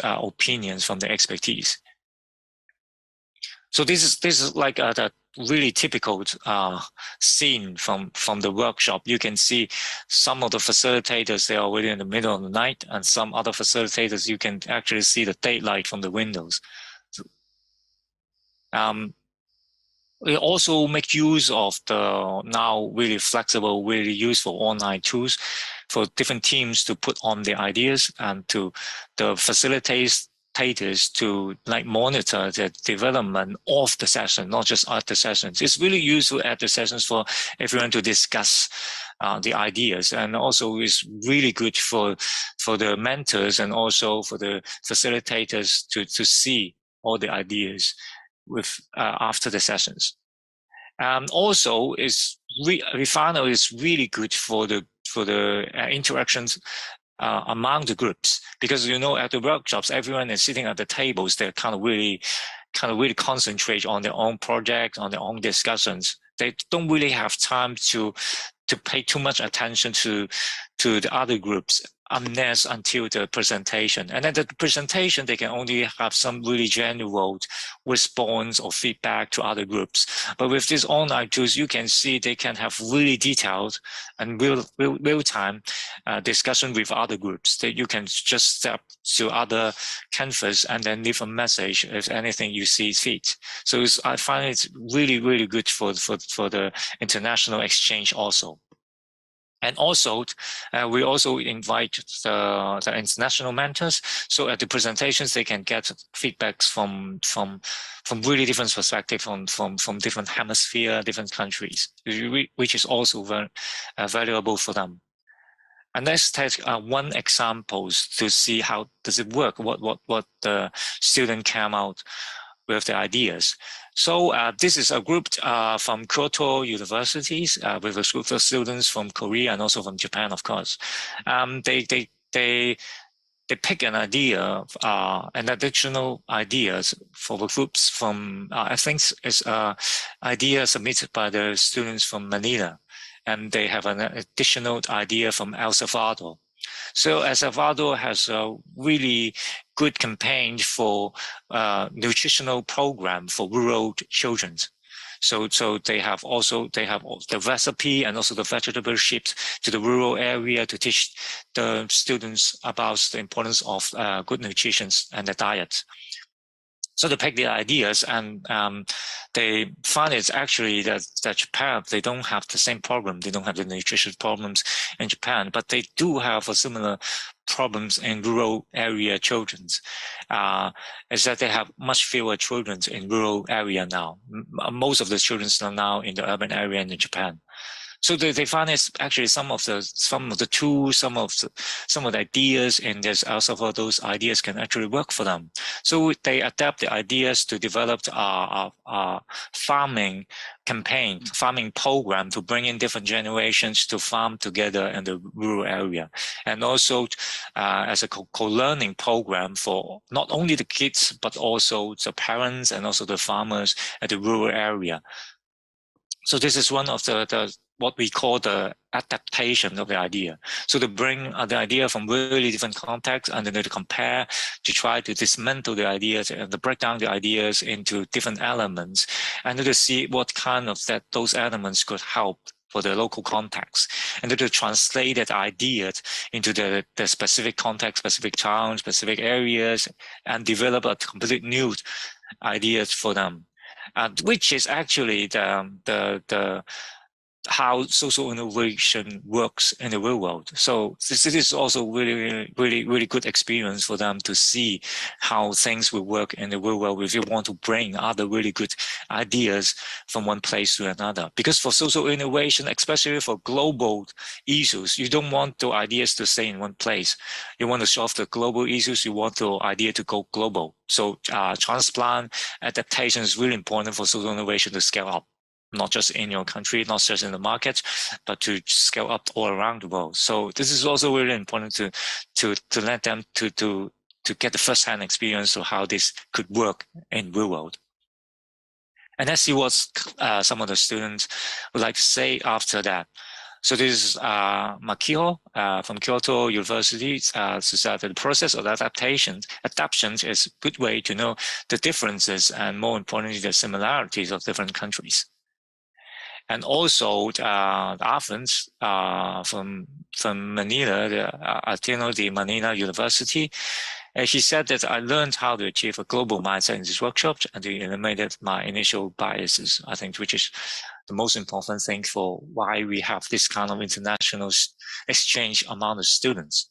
opinions from the expertise. So this is like the really typical scene from the workshop. You can see some of the facilitators, they are already in the middle of the night, and some other facilitators, you can actually see the daylight from the windows. We also make use of the now really flexible, really useful online tools for different teams to put on their ideas, and to the facilitators to like monitor the development of the session, not just at the sessions. It's really useful at the sessions for everyone to discuss the ideas, and also is really good for the mentors and also for the facilitators to see all the ideas with after the sessions. Also, Refano is really good for the interactions among the groups, because at the workshops everyone is sitting at the tables. They're kind of really concentrate on their own project, on their own discussions. They don't really have time to pay too much attention to the other groups until the presentation. And at the presentation, they can only have some really general response or feedback to other groups. But with these online tools, you can see they can have really detailed and real-time discussion with other groups. That you can just step to other canvas and then leave a message if anything you see fit. So I find it's really, really good for the international exchange also. And also, we also invite the international mentors. So at the presentations, they can get feedbacks from really different perspectives from different hemisphere, different countries, which is also very valuable for them. And let's take one example to see how does it work. What the student came out with the ideas. So this is a group from Kyoto universities with a group of students from Korea and also from Japan, of course. They pick an idea, an additional ideas for the groups from, I think it's an idea submitted by the students from Manila. And they have an additional idea from El Salvador. So El Salvador has a really good campaign for nutritional program for rural children. So they have the recipe and also the vegetable shipped to the rural area to teach the students about the importance of good nutrition and the diet. So they pick the ideas, and they find it's actually that Japan, they don't have the same problem. They don't have the nutrition problems in Japan, but they do have a similar problems in rural area children. Is that they have much fewer children in rural area now. Most of the children are now in the urban area in Japan. So they find it's actually some of the tools, some of the ideas in this El Salvador, those ideas can actually work for them. So they adapt the ideas to develop a farming campaign, farming program to bring in different generations to farm together in the rural area, and also as a co-learning program for not only the kids but also the parents and also the farmers at the rural area. So this is one of the what we call the adaptation of the idea. So to bring the idea from really different contexts and then to compare, to try to dismantle the ideas and to break down the ideas into different elements, and to see what kind of those elements could help for the local context, and to translate that ideas into the specific context, specific towns, specific areas, and develop a complete new ideas for them. Which is actually the how social innovation works in the real world. So this is also really good experience for them to see how things will work in the real world if you want to bring other really good ideas from one place to another. Because for social innovation, especially for global issues, you don't want the ideas to stay in one place. You want to solve the global issues. You want the idea to go global. So transplant adaptation is really important for social innovation to scale up. Not just in your country, not just in the market, but to scale up all around the world. So this is also really important to let them to get the first-hand experience of how this could work in real world. And let's see what some of the students would like to say after that. So this is Makio from Kyoto University. So that the process of adaptation is a good way to know the differences and, more importantly, the similarities of different countries. And also Athens from Manila, the Ateneo de Manila University. She said that I learned how to achieve a global mindset in this workshop and to eliminate my initial biases, I think, which is the most important thing for why we have this kind of international exchange among the students.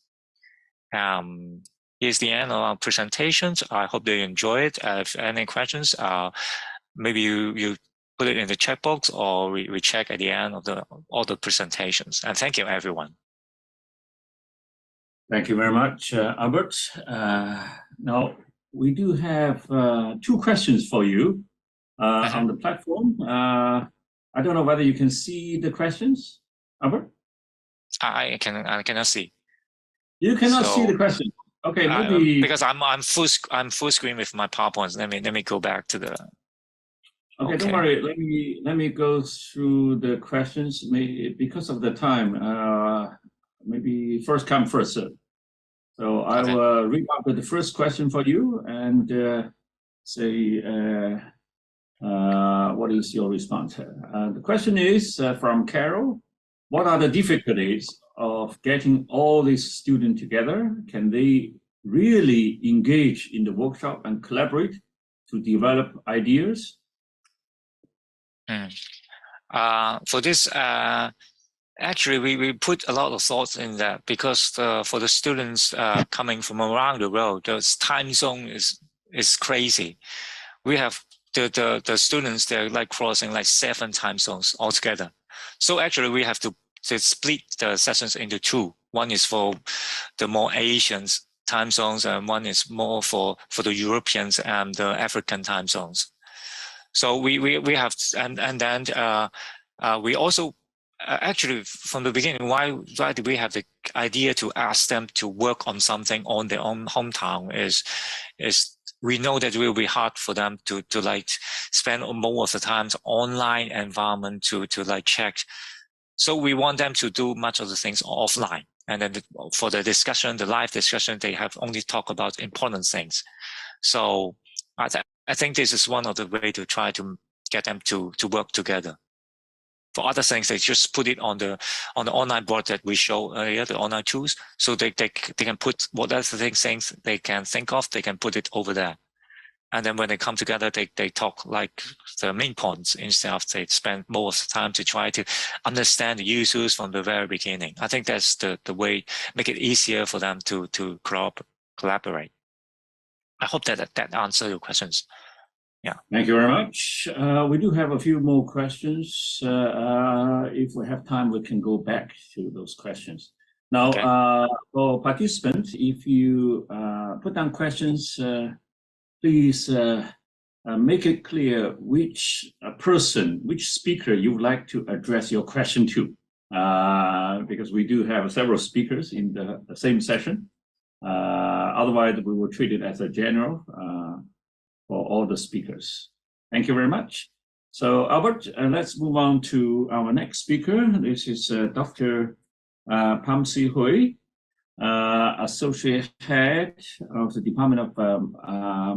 Here's the end of our presentations. I hope they enjoy it. If any questions, maybe you put it in the chat box, or we check at the end of all the presentations. And thank you, everyone. Thank you very much, Albert. Now, we do have 2 questions for you on the platform. I don't know whether you can see the questions, Albert? I cannot see. You cannot see the question. Okay, maybe because I'm full screen with my PowerPoint. Let me go back to the. Okay, don't worry. Let me go through the questions. Maybe because of the time, maybe first come first serve. So I will read out the first question for you and say what is your response? The question is from Carol. What are the difficulties of getting all these students together? Can they really engage in the workshop and collaborate to develop ideas? For this, actually, we put a lot of thoughts in that, because for the students coming from around the world, the time zone is crazy. We have the students, they're like crossing like 7 time zones altogether. So actually, we have to split the sessions into 2. One is for the more Asian time zones, and one is more for the Europeans and the African time zones. So we have, and then we also actually from the beginning, why did we have the idea to ask them to work on something on their own hometown is we know that it will be hard for them to like spend more of the time online environment to like check. So we want them to do much of the things offline. And then for the discussion, the live discussion, they have only talk about important things. So I think this is one of the way to try to get them to work together. For other things, they just put it on the online board that we show earlier, the online tools, so they can put whatever things they can think of, they can put it over there. And then when they come together, they talk like the main points instead of they spend most of the time to try to understand the users from the very beginning. I think that's the way, make it easier for them to collaborate. I hope that answers your questions. Yeah. Thank you very much. We do have a few more questions. If we have time, we can go back to those questions. Now, for participants, if you put down questions, please make it clear which person, which speaker you would like to address your question to, because we do have several speakers in the same session. Otherwise, we will treat it as a general for all the speakers. Thank you very much. So, Albert, let's move on to our next speaker. This is Dr. Pamsy Hui, Associate Head of the Department of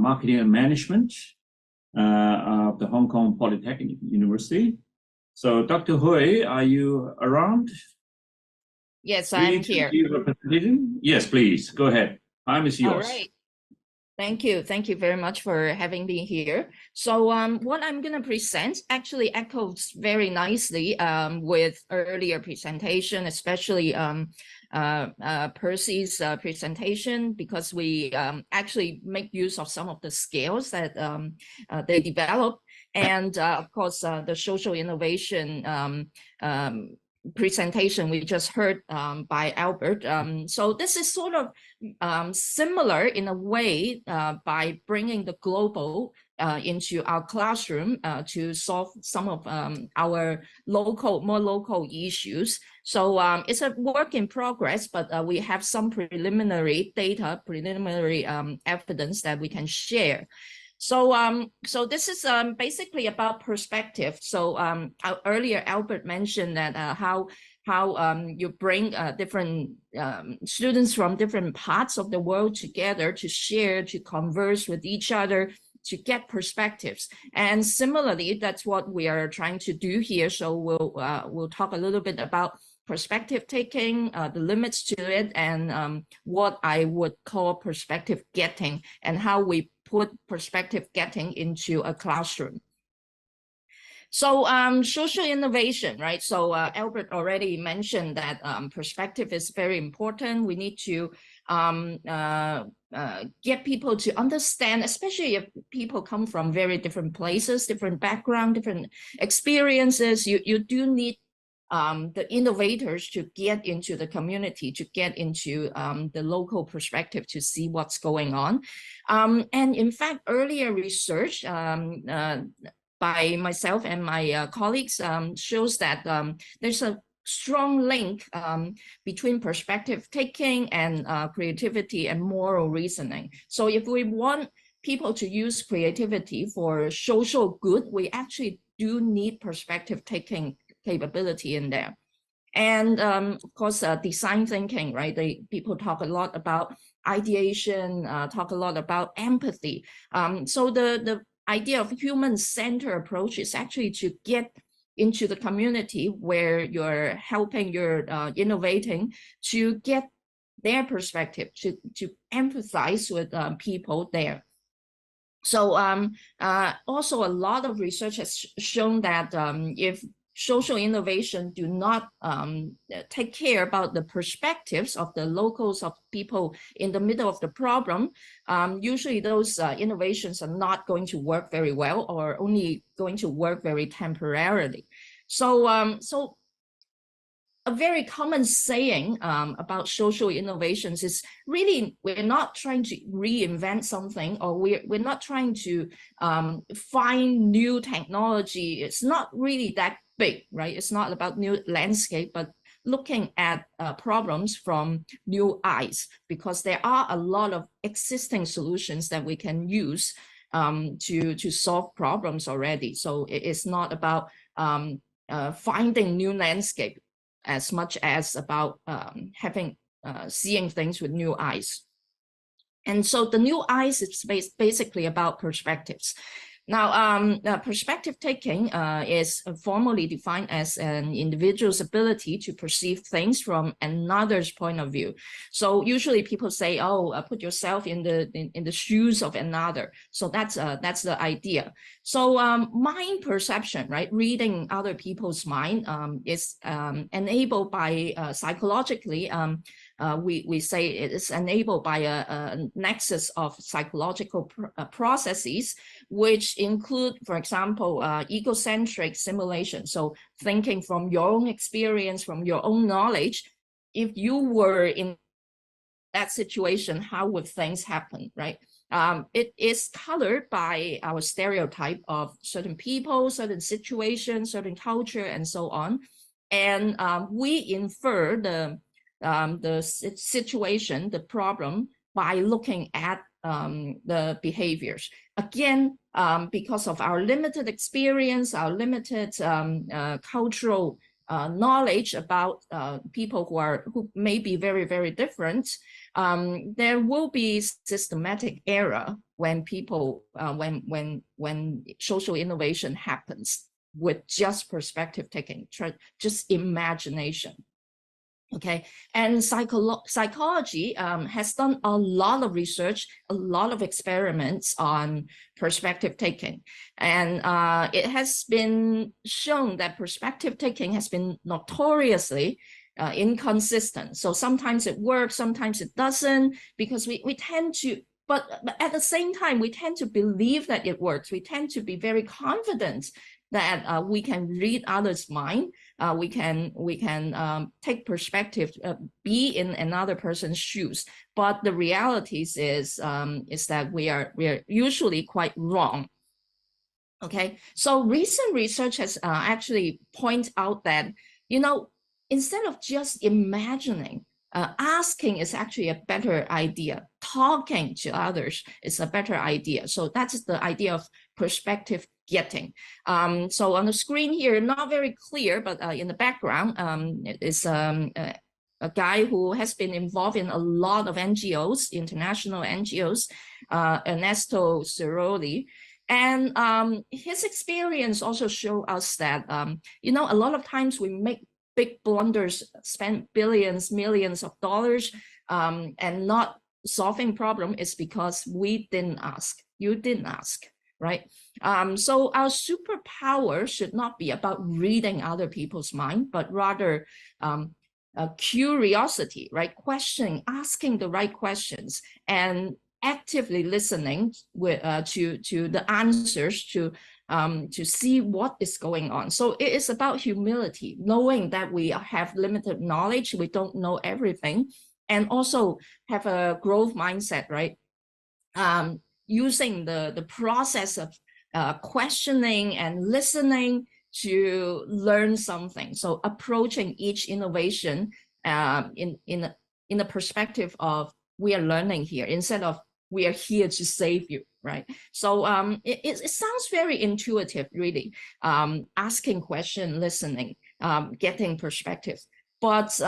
Marketing and Management of the Hong Kong Polytechnic University. So, Dr. Hui, are you around? Yes, I'm here. Yes, please. Go ahead. Time is yours. All right. Thank you. Thank you very much for having me here. So what I'm going to present actually echoes very nicely with earlier presentation, especially Percy's presentation, because we actually make use of some of the skills that they develop. And of course, the social innovation presentation we just heard by Albert. So this is sort of similar in a way by bringing the global into our classroom to solve some of our more local issues. So it's a work in progress, but we have some preliminary data, preliminary evidence that we can share. So so this is basically about perspective. So earlier Albert mentioned that how how you bring different students from different parts of the world together to share, to converse with each other, to get perspectives. And similarly, that's what we are trying to do here. So we'll talk a little bit about perspective taking, the limits to it, and what I would call perspective getting, and how we put perspective getting into a classroom. So social innovation, right? So Albert already mentioned that perspective is very important. We need to get people to understand, especially if people come from very different places, different background, different experiences. You do need the innovators to get into the community, to get into the local perspective, to see what's going on. And in fact, earlier research by myself and my colleagues shows that there's a strong link between perspective taking and creativity and moral reasoning. So if we want people to use creativity for social good, we actually do need perspective taking capability in there. And of course, design thinking, right? People talk a lot about ideation, talk a lot about empathy. So the idea of human-centered approach is actually to get into the community where you're helping, you're innovating, to get their perspective, to empathize with people there. So also a lot of research has shown that if social innovation do not take care about the perspectives of the locals, of people in the middle of the problem, usually those innovations are not going to work very well, or only going to work very temporarily. So so a very common saying about social innovations is really, we're not trying to reinvent something, or we're not trying to find new technology. It's not really that big, right? It's not about new landscape, but looking at problems from new eyes, because there are a lot of existing solutions that we can use to solve problems already. So it is not about finding new landscape as much as about seeing things with new eyes. And so the new eyes is basically about perspectives. Now, perspective taking is formally defined as an individual's ability to perceive things from another's point of view. So usually people say, "Oh, put yourself in the shoes of another." So that's the idea. So mind perception, right? Reading other people's mind is enabled by psychologically. We say it is enabled by a nexus of psychological processes, which include, for example, egocentric simulation. So thinking from your own experience, from your own knowledge, if you were in that situation, how would things happen, right? It is colored by our stereotype of certain people, certain situations, certain culture, and so on. And we infer the situation, the problem, by looking at the behaviors. Again, because of our limited experience, our limited cultural knowledge about people who may be very, very different, there will be systematic error when people when social innovation happens with just perspective taking, just imagination. Okay, and psychology has done a lot of research, a lot of experiments on perspective taking. And it has been shown that perspective taking has been notoriously inconsistent. So sometimes it works, sometimes it doesn't, because we tend to, but at the same time, we tend to believe that it works. We tend to be very confident that we can read others' mind. We can take perspective, be in another person's shoes. But the reality is that we are usually quite wrong. Okay, so recent research has actually pointed out that, you know, instead of just imagining, asking is actually a better idea. Talking to others is a better idea. So that's the idea of perspective getting. So on the screen here, not very clear, but in the background is a guy who has been involved in a lot of NGOs, international NGOs, Ernesto Ciroli. And his experience also show us that, you know, a lot of times we make big blunders, spend billions, millions of dollars, and not solving problem is because we didn't ask. You didn't ask, right? So our superpower should not be about reading other people's mind, but rather curiosity, right? Questioning, asking the right questions, and actively listening with, to the answers, to see what is going on. So it is about humility, knowing that we have limited knowledge, we don't know everything, and also have a growth mindset, right? Using the process of questioning and listening to learn something. So approaching each innovation in the perspective of we are learning here instead of we are here to save you, right? So it sounds very intuitive, really. Asking question, listening, getting perspective. But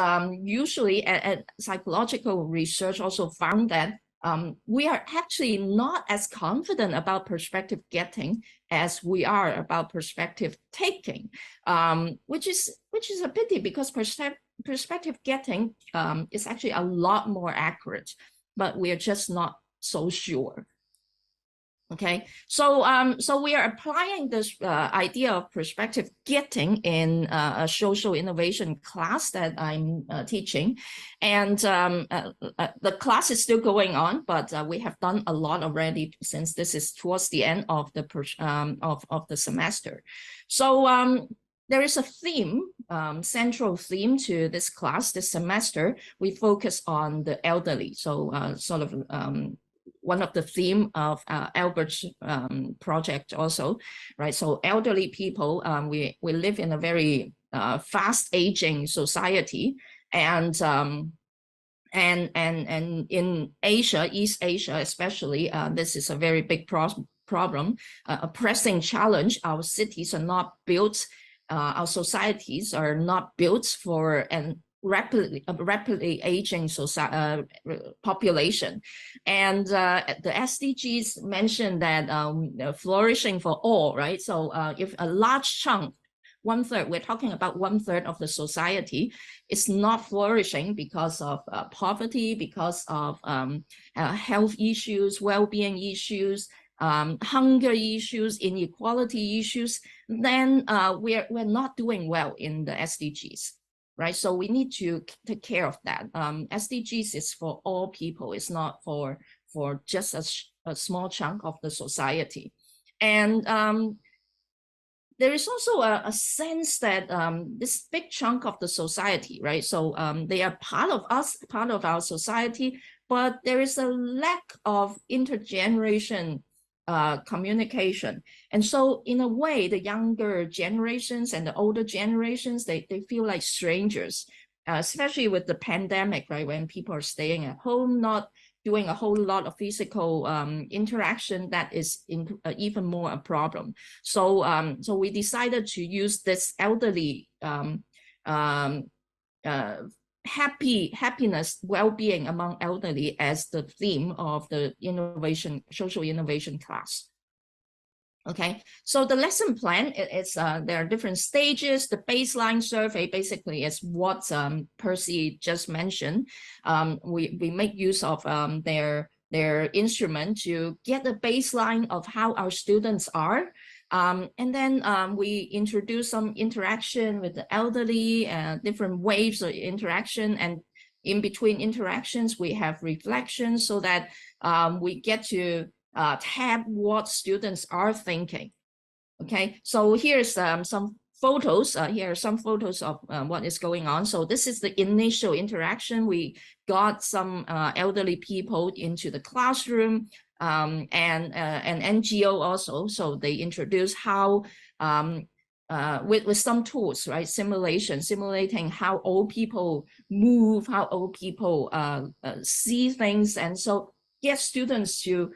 usually psychological research also found that we are actually not as confident about perspective getting as we are about perspective taking, which is a pity, because perspective getting is actually a lot more accurate, but we are just not so sure. Okay, so so we are applying this idea of perspective getting in a social innovation class that I'm teaching, and the class is still going on, but we have done a lot already since this is towards the end of the semester. So there is a theme, central theme to this class this semester. We focus on the elderly, so sort of one of the theme of Albert's project also, right? So elderly people, we live in a very fast aging society, and in Asia, East Asia especially, this is a very big problem, a pressing challenge. Our cities are not built, our societies are not built for an rapidly aging population, and the SDGs mentioned that flourishing for all, right? So if a large chunk, 1/3, we're talking about 1/3 of the society is not flourishing because of poverty, because of health issues, well-being issues, hunger issues, inequality issues, then we're not doing well in the SDGs. Right, so we need to take care of that. SDGs is for all people. It's not for just a small chunk of the society. And there is also a sense that this big chunk of the society, right? So they are part of us, part of our society, but there is a lack of intergeneration communication. And so in a way, the younger generations and the older generations, they feel like strangers, especially with the pandemic, right? When people are staying at home, not doing a whole lot of physical interaction, that is even more a problem. So so we decided to use this elderly happiness, well-being among elderly as the theme of the social innovation class. Okay, so the lesson plan is there are different stages. The baseline survey basically is what Percy just mentioned. We make use of their instrument to get a baseline of how our students are. And then we introduce some interaction with the elderly, different waves of interaction, and in between interactions, we have reflections so that we get to tap what students are thinking. Okay, so here's some photos. Here are some photos of what is going on. So this is the initial interaction. We got some elderly people into the classroom, and an NGO also. So they introduce how with some tools, right? Simulating how old people move, how old people see things, and so get students to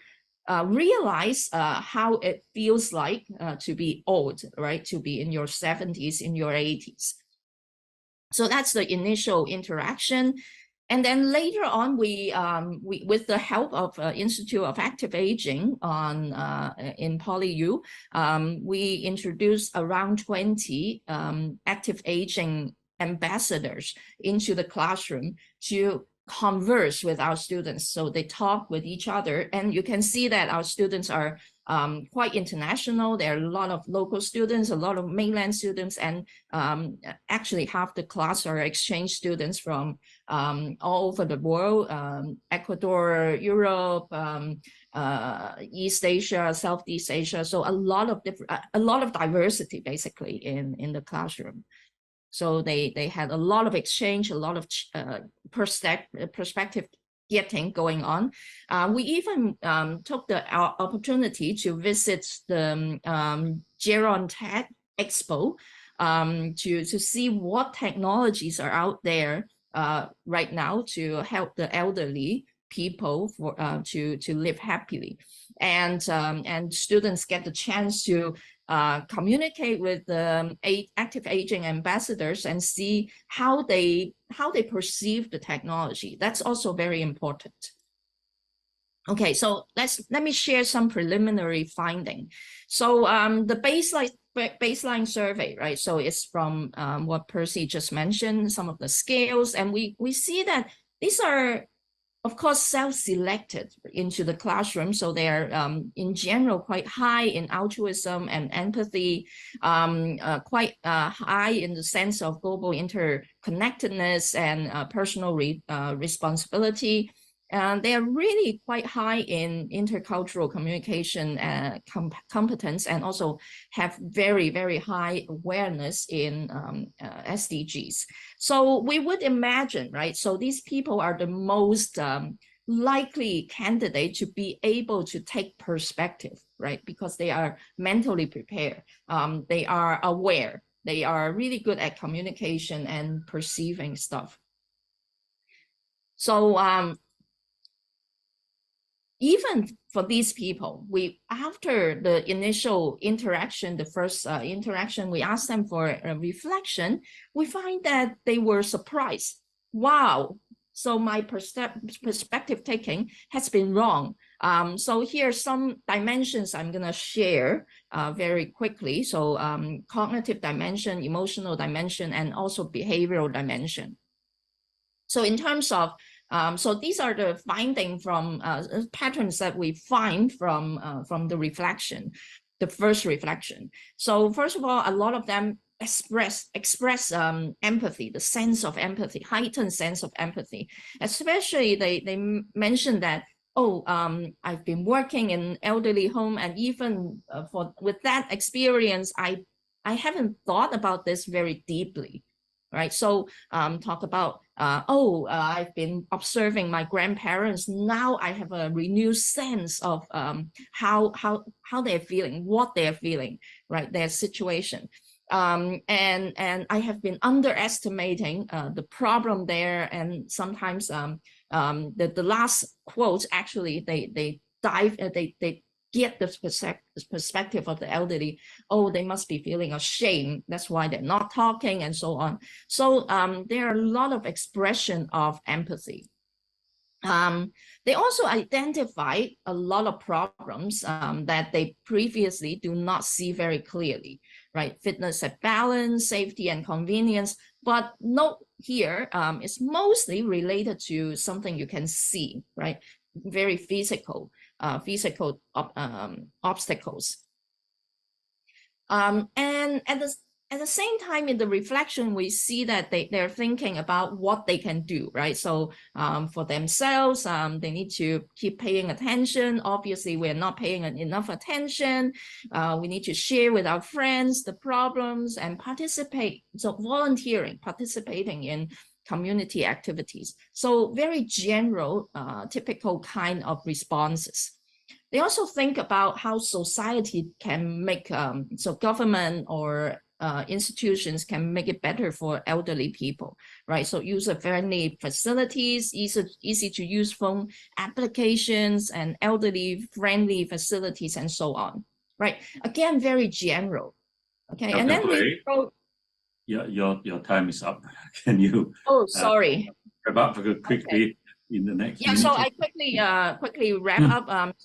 realize how it feels like to be old, right? To be in your 70s, in your 80s. So that's the initial interaction. And then later on, we with the help of Institute of Active Aging in PolyU, we introduced around 20 active aging ambassadors into the classroom to converse with our students. So they talk with each other, and you can see that our students are quite international. There are a lot of local students, a lot of mainland students, and actually half the class are exchange students from all over the world, Ecuador, Europe, East Asia, Southeast Asia. So a lot of diversity basically in the classroom. So they had a lot of exchange, a lot of perspective getting going on. We even took the opportunity to visit the Gerontech Expo to see what technologies are out there right now to help the elderly people to live happily, and students get the chance to communicate with the active aging ambassadors and see how they perceive the technology. That's also very important. Okay, so let me share some preliminary finding. So the baseline survey, right? So it's from what Percy just mentioned, some of the scales, and we see that these are, of course, self-selected into the classroom. So they're in general quite high in altruism and empathy, quite high in the sense of global interconnectedness and personal responsibility. And they're really quite high in intercultural communication competence, and also have very, very high awareness in SDGs. So we would imagine, right? So these people are the most likely candidate to be able to take perspective, right? Because they are mentally prepared. They are aware. They are really good at communication and perceiving stuff. So even for these people, after the initial interaction, the first interaction, we asked them for a reflection, we find that they were surprised. Wow, so my perspective taking has been wrong. So here are some dimensions I'm gonna share very quickly. So cognitive dimension, emotional dimension, and also behavioral dimension. So in terms of so these are the findings from patterns that we find from the reflection, the first reflection. So first of all, a lot of them express empathy, the sense of empathy, heightened sense of empathy. Especially they mentioned that, oh, I've been working in elderly home, and even with that experience, I haven't thought about this very deeply. Right, so talk about I've been observing my grandparents. Now I have a renewed sense of how they're feeling, what they're feeling, right? Their situation, and I have been underestimating the problem there. And sometimes the last quote, actually they get the perspective of the elderly. Oh, they must be feeling ashamed. That's why they're not talking, and so on. So there are a lot of expression of empathy. They also identify a lot of problems that they previously do not see very clearly, right? Fitness and balance, safety and convenience. But note here, it's mostly related to something you can see, right? Very physical obstacles. And at the same time, in the reflection, we see that they're thinking about what they can do, right? So for themselves, they need to keep paying attention. Obviously, we're not paying enough attention. We need to share with our friends the problems and participate. So volunteering, participating in community activities. So very general, typical kind of responses. They also think about how society can make, so government or institutions can make it better for elderly people, right? So user-friendly facilities, easy to use phone applications, and elderly-friendly facilities, and so on, right? Again, very general. Okay, Dr. and then Hui, your time is up. Can you? Oh, sorry. Wrap up quickly in the next minute. So I quickly wrap up.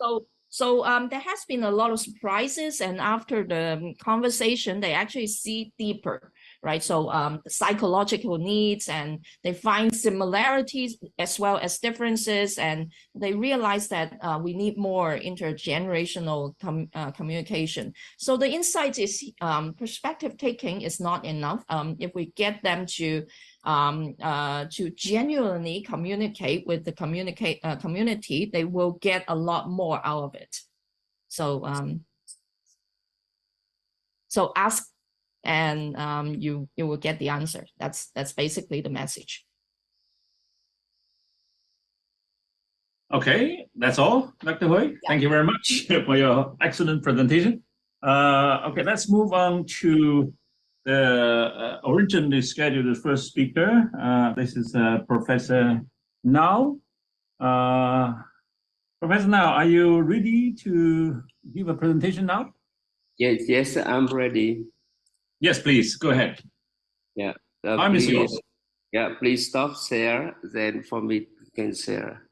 So there has been a lot of surprises, and after the conversation, they actually see deeper, right? So the psychological needs, and they find similarities as well as differences, and they realize that we need more intergenerational communication. So the insight is perspective taking is not enough. If we get them to genuinely communicate with the community, they will get a lot more out of it. So so ask, and you will get the answer. That's basically the message. Okay, that's all, Dr. Hui. Yeah. Thank you very much for your excellent presentation. Okay, let's move on to the originally scheduled first speaker. This is Professor Now. Professor Now, are you ready to give a presentation now? Yes, I'm ready. Yes, please, go ahead. Yeah. Time is yours. Yeah, please stop share, then for me can share.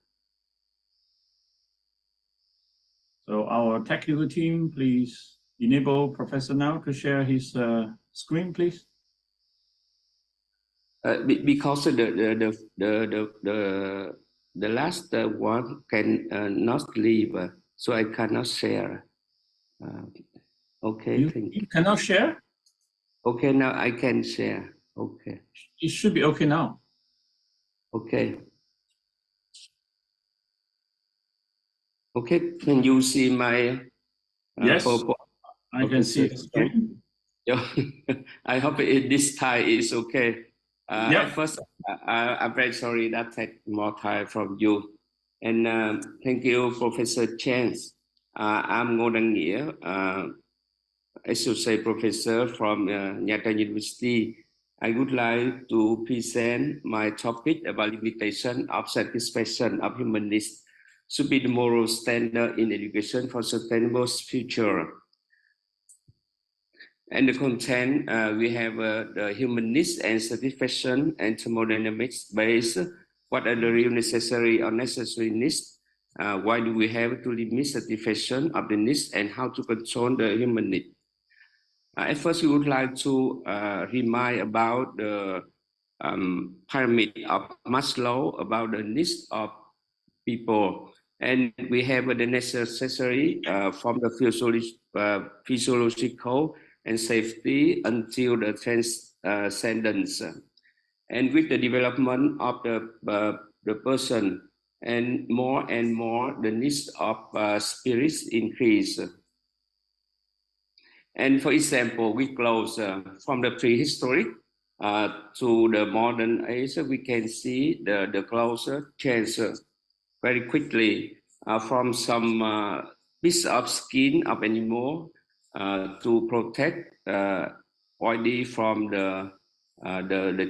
So our technical team, please enable Professor Now to share his screen, please. Because the last one can not leave, so I cannot share. Okay, you cannot share? Okay, now I can share. Okay. It should be okay now. Okay. Okay, can you see my yes, I can see the screen. I hope this time is okay. At first, I'm very sorry that take more time from you. And thank you, Professor Chang. I'm Nghia, Associate Professor from Nha University. I would like to present my topic about limitation of satisfaction of human needs should be the moral standard in education for sustainable future. And the content, we have the human needs and satisfaction and thermodynamics based. What are the real necessary or necessary needs? Why do we have to limit satisfaction of the needs, and how to control the human need? At first, we would like to remind about the pyramid of Maslow, about the needs of people. And we have the necessary from the physiological and safety until the transcendence. And with the development of the person, and more, the needs of spirits increase. And for example, we close from the prehistoric to the modern age, we can see the closer change very quickly from some piece of skin of animal to protect body from the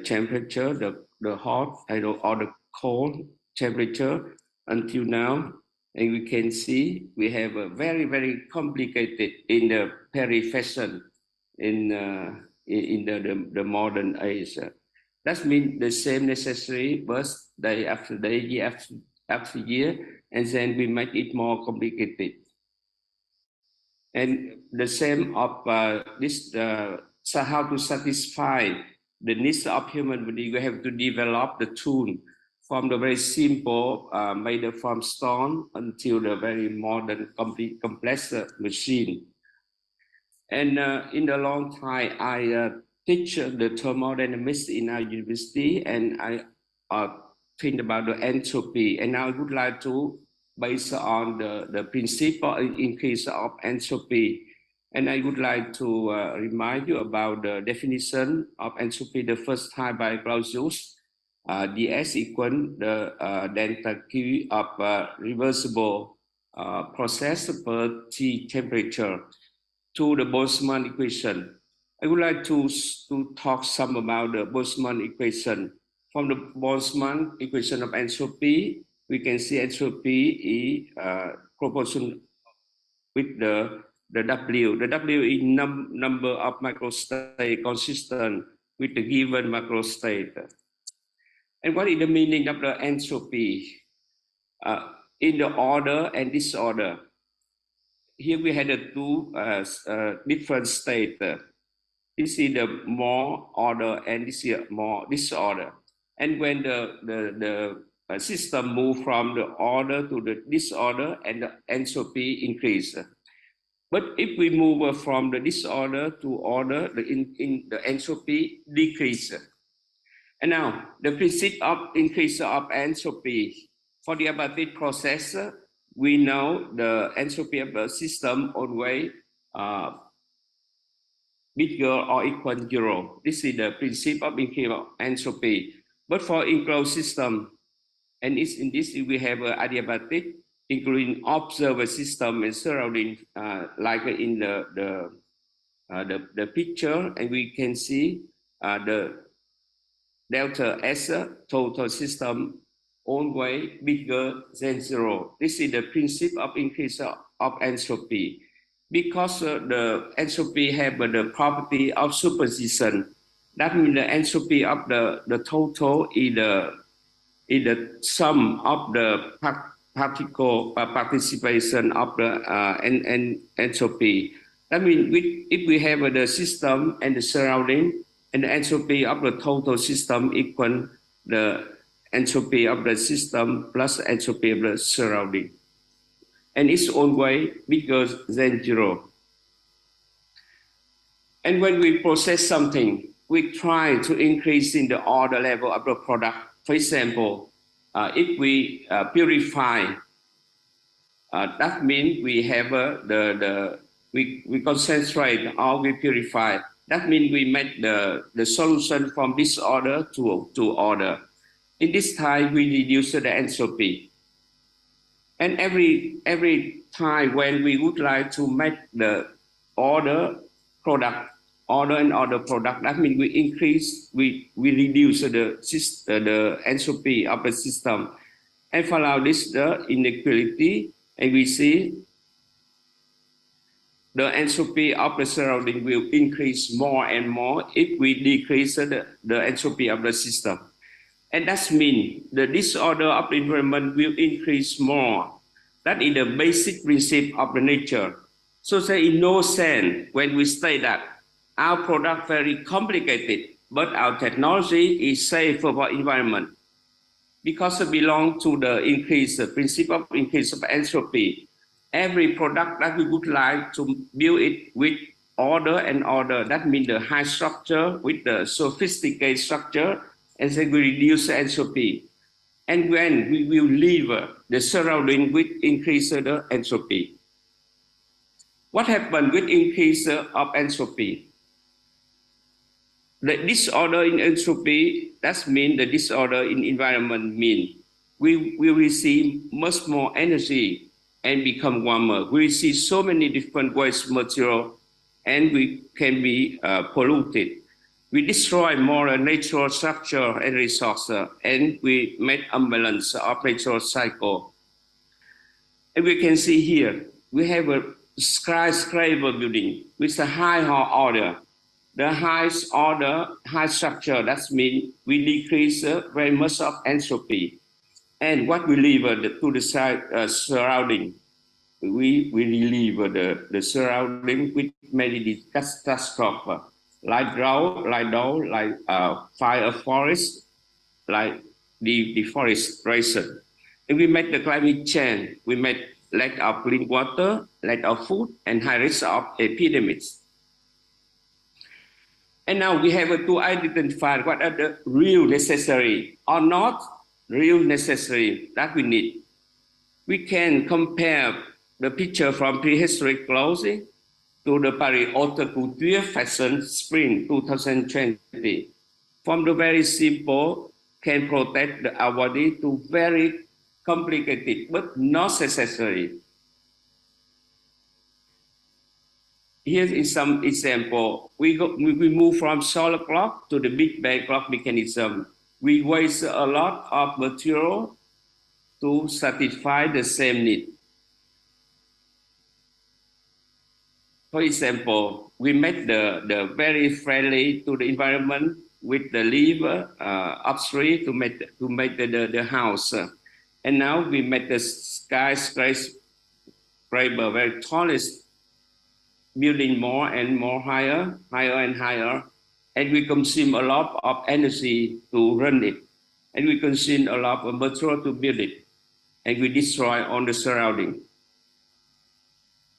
temperature, the hot or the cold temperature until now. And we can see we have a very complicated in the Perry fashion in the modern age. That means the same necessary birth day after day, year after year, and then we make it more complicated. And the same of this, so how to satisfy the needs of human body, we have to develop the tool from the very simple made from stone until the very modern complex machine. And in the long time, I teach the thermodynamics in our university, and I think about the entropy. And I would like to, based on the principle increase of entropy, and I would like to remind you about the definition of entropy the first time by Clausius. ds equal the delta Q of reversible process per T temperature to the Boltzmann equation. I would like to talk some about the Boltzmann equation. From the Boltzmann equation of entropy, we can see entropy is proportional with the W. The W is number of microstate consistent with the given macrostate. And what is the meaning of the entropy? In the order and disorder. Here we had the two different states. This is the more order and this is more disorder. And when the system move from the order to the disorder and the entropy increase. But if we move from the disorder to order, the entropy decrease. And now the principle of increase of entropy for the adiabatic process, we know the entropy of the system always bigger or equal to 0. This is the principle of increase of entropy. But for enclosed system, and in this we have adiabatic, including observer system and surrounding, like in the picture, and we can see the delta S total system always bigger than 0. This is the principle of increase of entropy. Because the entropy have the property of superposition, that means the entropy of the total is the sum of the particle participation of the entropy. That means if we have the system and the surrounding, and the entropy of the total system equal the entropy of the system plus entropy of the surrounding. And it's always bigger than 0. And when we process something, we try to increase in the order level of the product. For example, if we purify, that means we have we concentrate or we purify. That means we make the solution from disorder to order. In this time, we reduce the entropy. And every time when we would like to make the order and order product, that means we reduce the entropy of the system. And follow this the inequality, and we see the entropy of the surrounding will increase more and more if we decrease the entropy of the system. And that means the disorder of the environment will increase more. That is the basic principle of the nature. So there is no sense when we say that our product very complicated, but our technology is safe for environment. Because it belongs to the principle of increase of entropy. Every product that we would like to build it with order and order, that means the high structure with the sophisticated structure, and then we reduce the entropy. And when we will leave the surrounding with increase the entropy. What happens with increase of entropy? The disorder in entropy, that means the disorder in environment means we will receive much more energy and become warmer. We see so many different waste material and we can be polluted. We destroy more natural structure and resources, and we make imbalance of natural cycle. And we can see here, we have a skyscraper building with a high order. The highest order, high structure, that means we decrease very much of entropy. And what we leave to the surrounding, we relieve the surrounding with many catastrophes, like drought, like fire forest, like the deforestation. And we make the climate change. We make lack of clean water, lack of food, and high risk of epidemics. And now we have to identify what are the real necessary or not real necessary that we need. We can compare the picture from prehistoric clothing to the Paris Haute Couture Fashion Spring 2020. From the very simple, can protect our body to very complicated, but not necessary. here is some example. We move from solar clock to the Big Bang clock mechanism. We waste a lot of material to satisfy the same need. For example, we make the very friendly to the environment with the leaf upstream to make the house. And now we make the skyscraper very tallest building more and more higher and higher. And we consume a lot of energy to run it. And we consume a lot of material to build it. And we destroy all the surrounding.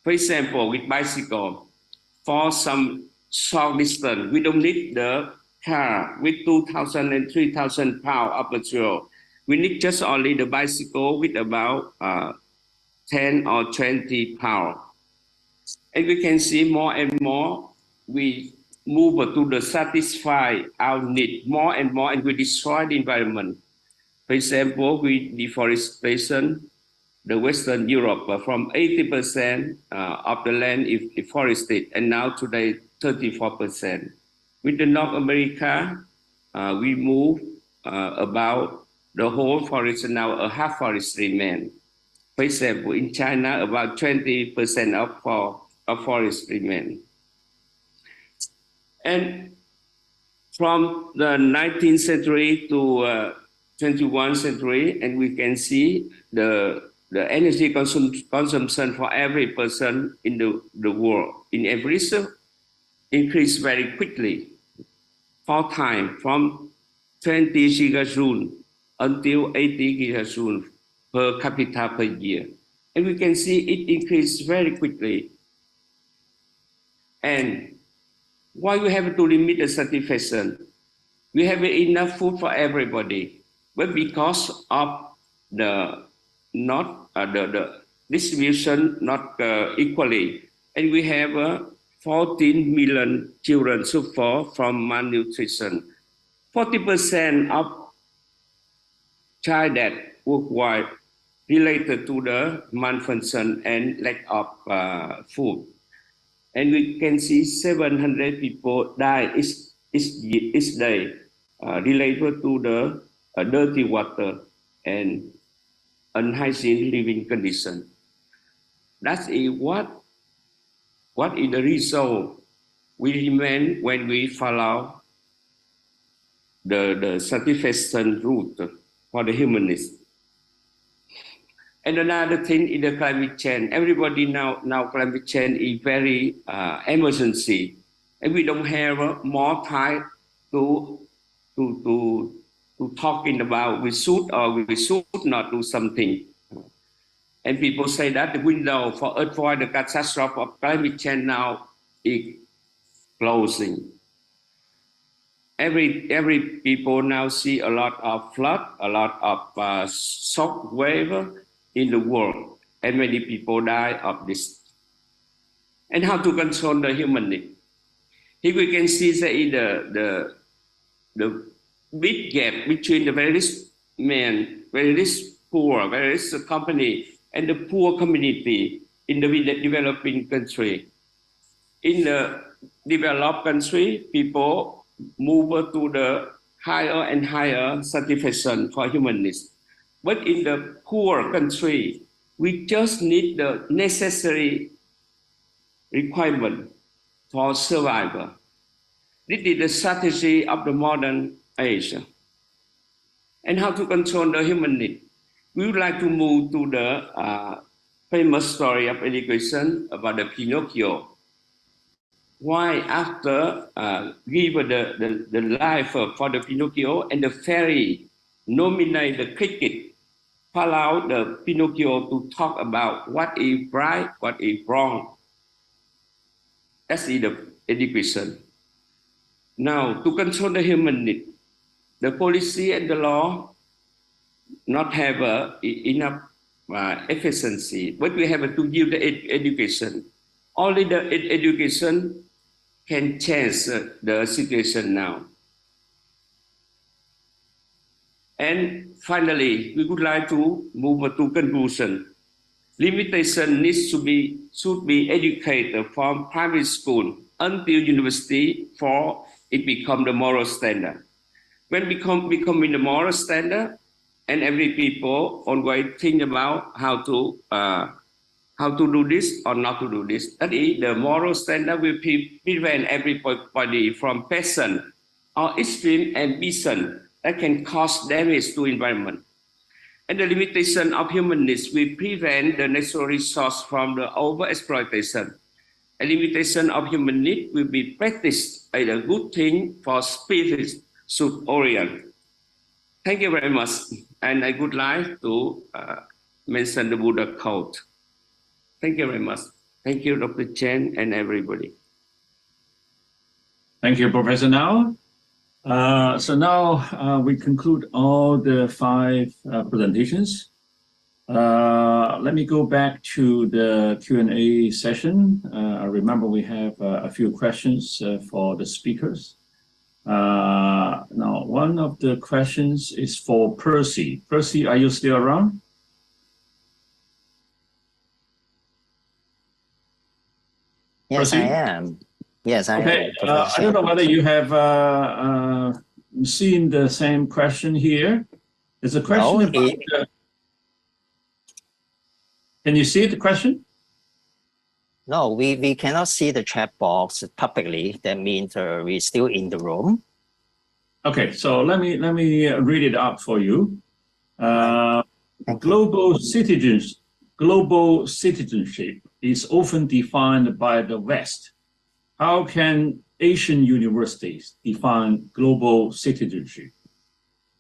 For example, with bicycle, for some short distance, we don't need the car with 2,000 and 3,000 pounds of material. We need just only the bicycle with about 10 or 20 pounds. And we can see more and more, we move to the satisfy our need more and more, and we destroy the environment. For example, with deforestation, the Western Europe from 80% of the land is deforested, and now today 34%. With the North America, we move about the whole forest, now a half forest remain. For example, in China, about 20% of forest remain. And from the 19th century to 21st century, and we can see the energy consumption for every person in the world in every increased very quickly. 4 times from 20 gigajoule until 80 gigajoule per capita per year. And we can see it increased very quickly. And why we have to limit the satisfaction? We have enough food for everybody, but because of the distribution not equally, and we have 14 million children suffer from malnutrition. 40% of child death worldwide related to the malfunction and lack of food. And we can see 700 people die each day related to the dirty water and unhygiene living condition. That is what is the result we remain when we follow the satisfaction route for the humanists. And another thing is the climate change. Everybody now climate change is very emergency, and we don't have more time to talking about we should or we should not do something. And people say that the window for avoid the catastrophe of climate change now is closing. Every people now see a lot of flood, a lot of shock wave in the world, and many people die of this. And how to control the human need? Here we can see the big gap between the very rich man, very rich poor, very rich company, and the poor community in the developing country. In the developed country, people move to the higher and higher satisfaction for human needs. But in the poor country, we just need the necessary requirement for survival. This is the strategy of the modern age. And how to control the human need? We would like to move to the famous story of education about the Pinocchio. Why after give the life for the Pinocchio and the fairy nominate the cricket, allow the Pinocchio to talk about what is right, what is wrong. That's the education. Now, to control the human need, the policy and the law not have enough efficiency, but we have to give the education. Only the education can change the situation now. And finally, we would like to move to conclusion. limitation should be educated from primary school until university for it become the moral standard. When becoming the moral standard, and every people always think about how to do this or not to do this. That is, the moral standard will prevent everybody from passion or extreme ambition that can cause damage to environment. And the limitation of human needs will prevent the natural resource from the overexploitation. A limitation of human need will be practiced as a good thing for spirit should orient. Thank you very much. And I would like to mention the Buddha quote. Thank you very much. Thank you, Dr. Chen and everybody. Thank you, Professor Now. So now we conclude all the 5 presentations. Let me go back to the Q&A session. I remember we have a few questions for the speakers. Now, one of the questions is for Percy. Percy, are you still around? Yes, Percy? I am. Yes, I Okay. am. I don't know whether you have seen the same question here. There's a question about... Can you see the question? No, we cannot see the chat box publicly. That means we're still in the room. Okay, so let me read it out for you. Global citizenship is often defined by the West. How can Asian universities define global citizenship?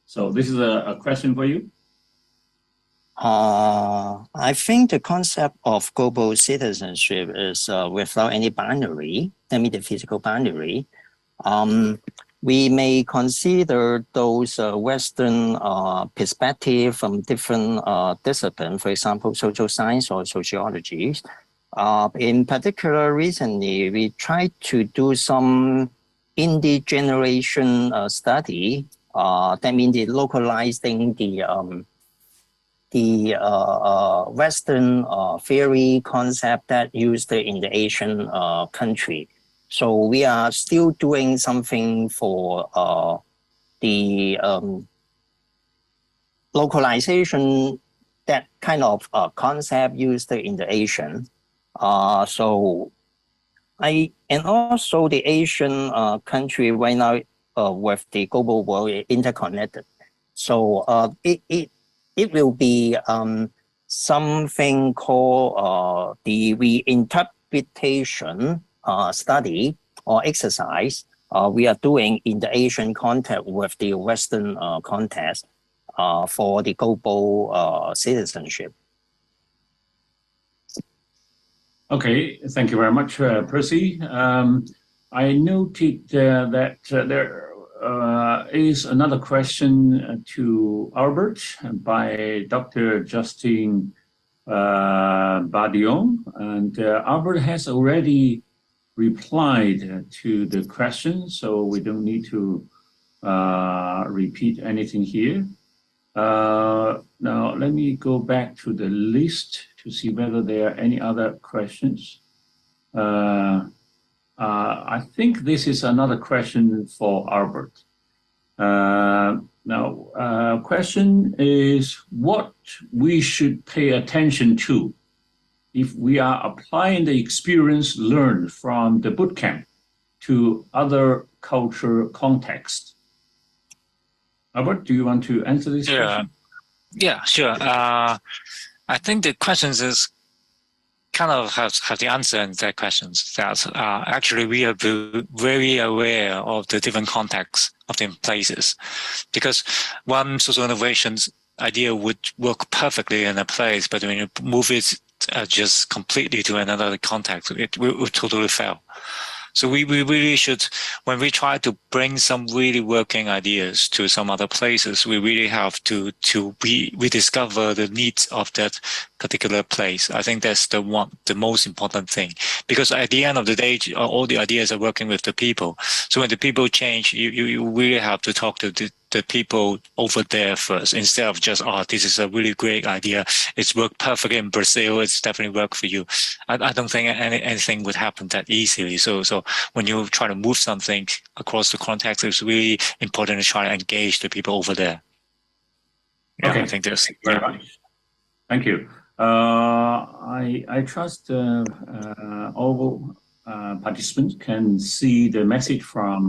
So this is a question for you. I think the concept of global citizenship is without any boundary, I mean the physical boundary. We may consider those Western perspectives from different disciplines, for example, social science or sociology. In particular, recently, we tried to do some indie generation study. That means the localizing the Western theory concept that used in the Asian country. So we are still doing something for the localization, that kind of concept used in the Asian. And also the Asian country right now with the global world interconnected. So it will be something called the reinterpretation study or exercise we are doing in the Asian context with the Western context for the global citizenship. Okay, thank you very much, Percy. I noted that there is another question to Albert by Dr. Justin Badion, and Albert has already replied to the question, so we don't need to repeat anything here. Now, let me go back to the list to see whether there are any other questions. I think this is another question for Albert. Now, question is what we should pay attention to if we are applying the experience learned from the bootcamp to other cultural contexts. Albert, do you want to answer this question? Yeah, sure. I think the questions is kind of have the answer in that questions that actually we are very aware of the different contexts of the places, because one social innovations idea would work perfectly in a place, but when you move it just completely to another context, it will totally fail. So we really should, when we try to bring some really working ideas to some other places, we really have to rediscover the needs of that particular place. I think that's the most important thing, because at the end of the day, all the ideas are working with the people. So when the people change, you really have to talk to the people over there first, instead of just, oh, this is a really great idea. It's worked perfectly in Brazil. It's definitely worked for you. I don't think anything would happen that easily. So when you try to move something across the context, it's really important to try to engage the people over there. Yeah, Okay. I think there's Very much. Thank you. I trust all participants can see the message from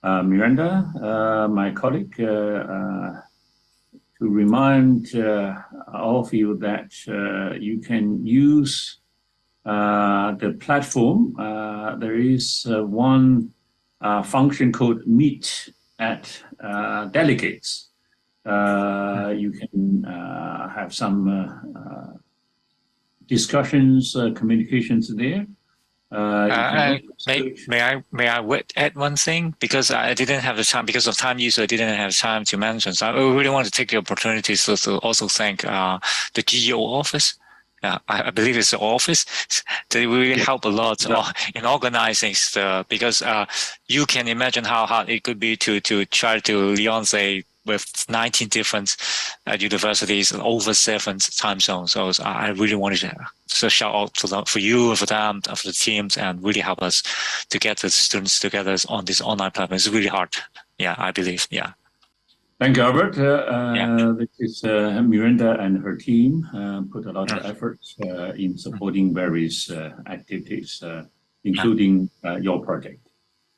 Miranda, my colleague, to remind all of you that you can use the platform. There is one function called Meet at Delegates. You can have some discussions, communications there. May I add one thing, because I didn't have the time, because of time use, I didn't have time to mention. So I really want to take the opportunity to also thank the GEO office. I believe it's the office. They really help a lot in organizing stuff, because you can imagine how hard it could be to try to liaise with 19 different universities and over 7 time zones. So I really wanted to shout out for you, for them, for the teams, and really help us to get the students together on this online platform. It's really hard. Yeah, I believe. Yeah. Thank you, Albert. This is Miranda and her team put a lot of effort in supporting various activities, including your project.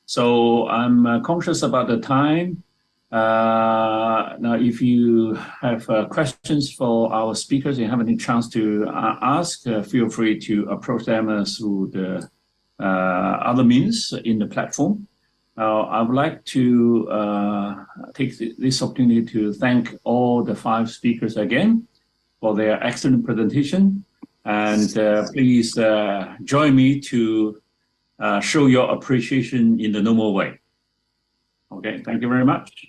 So I'm conscious about the time. Now, if you have questions for our speakers, you have any chance to ask, feel free to approach them through the other means in the platform. I would like to take this opportunity to thank all the 5 speakers again for their excellent presentation. And please join me to show your appreciation in the normal way. Okay, thank you very much.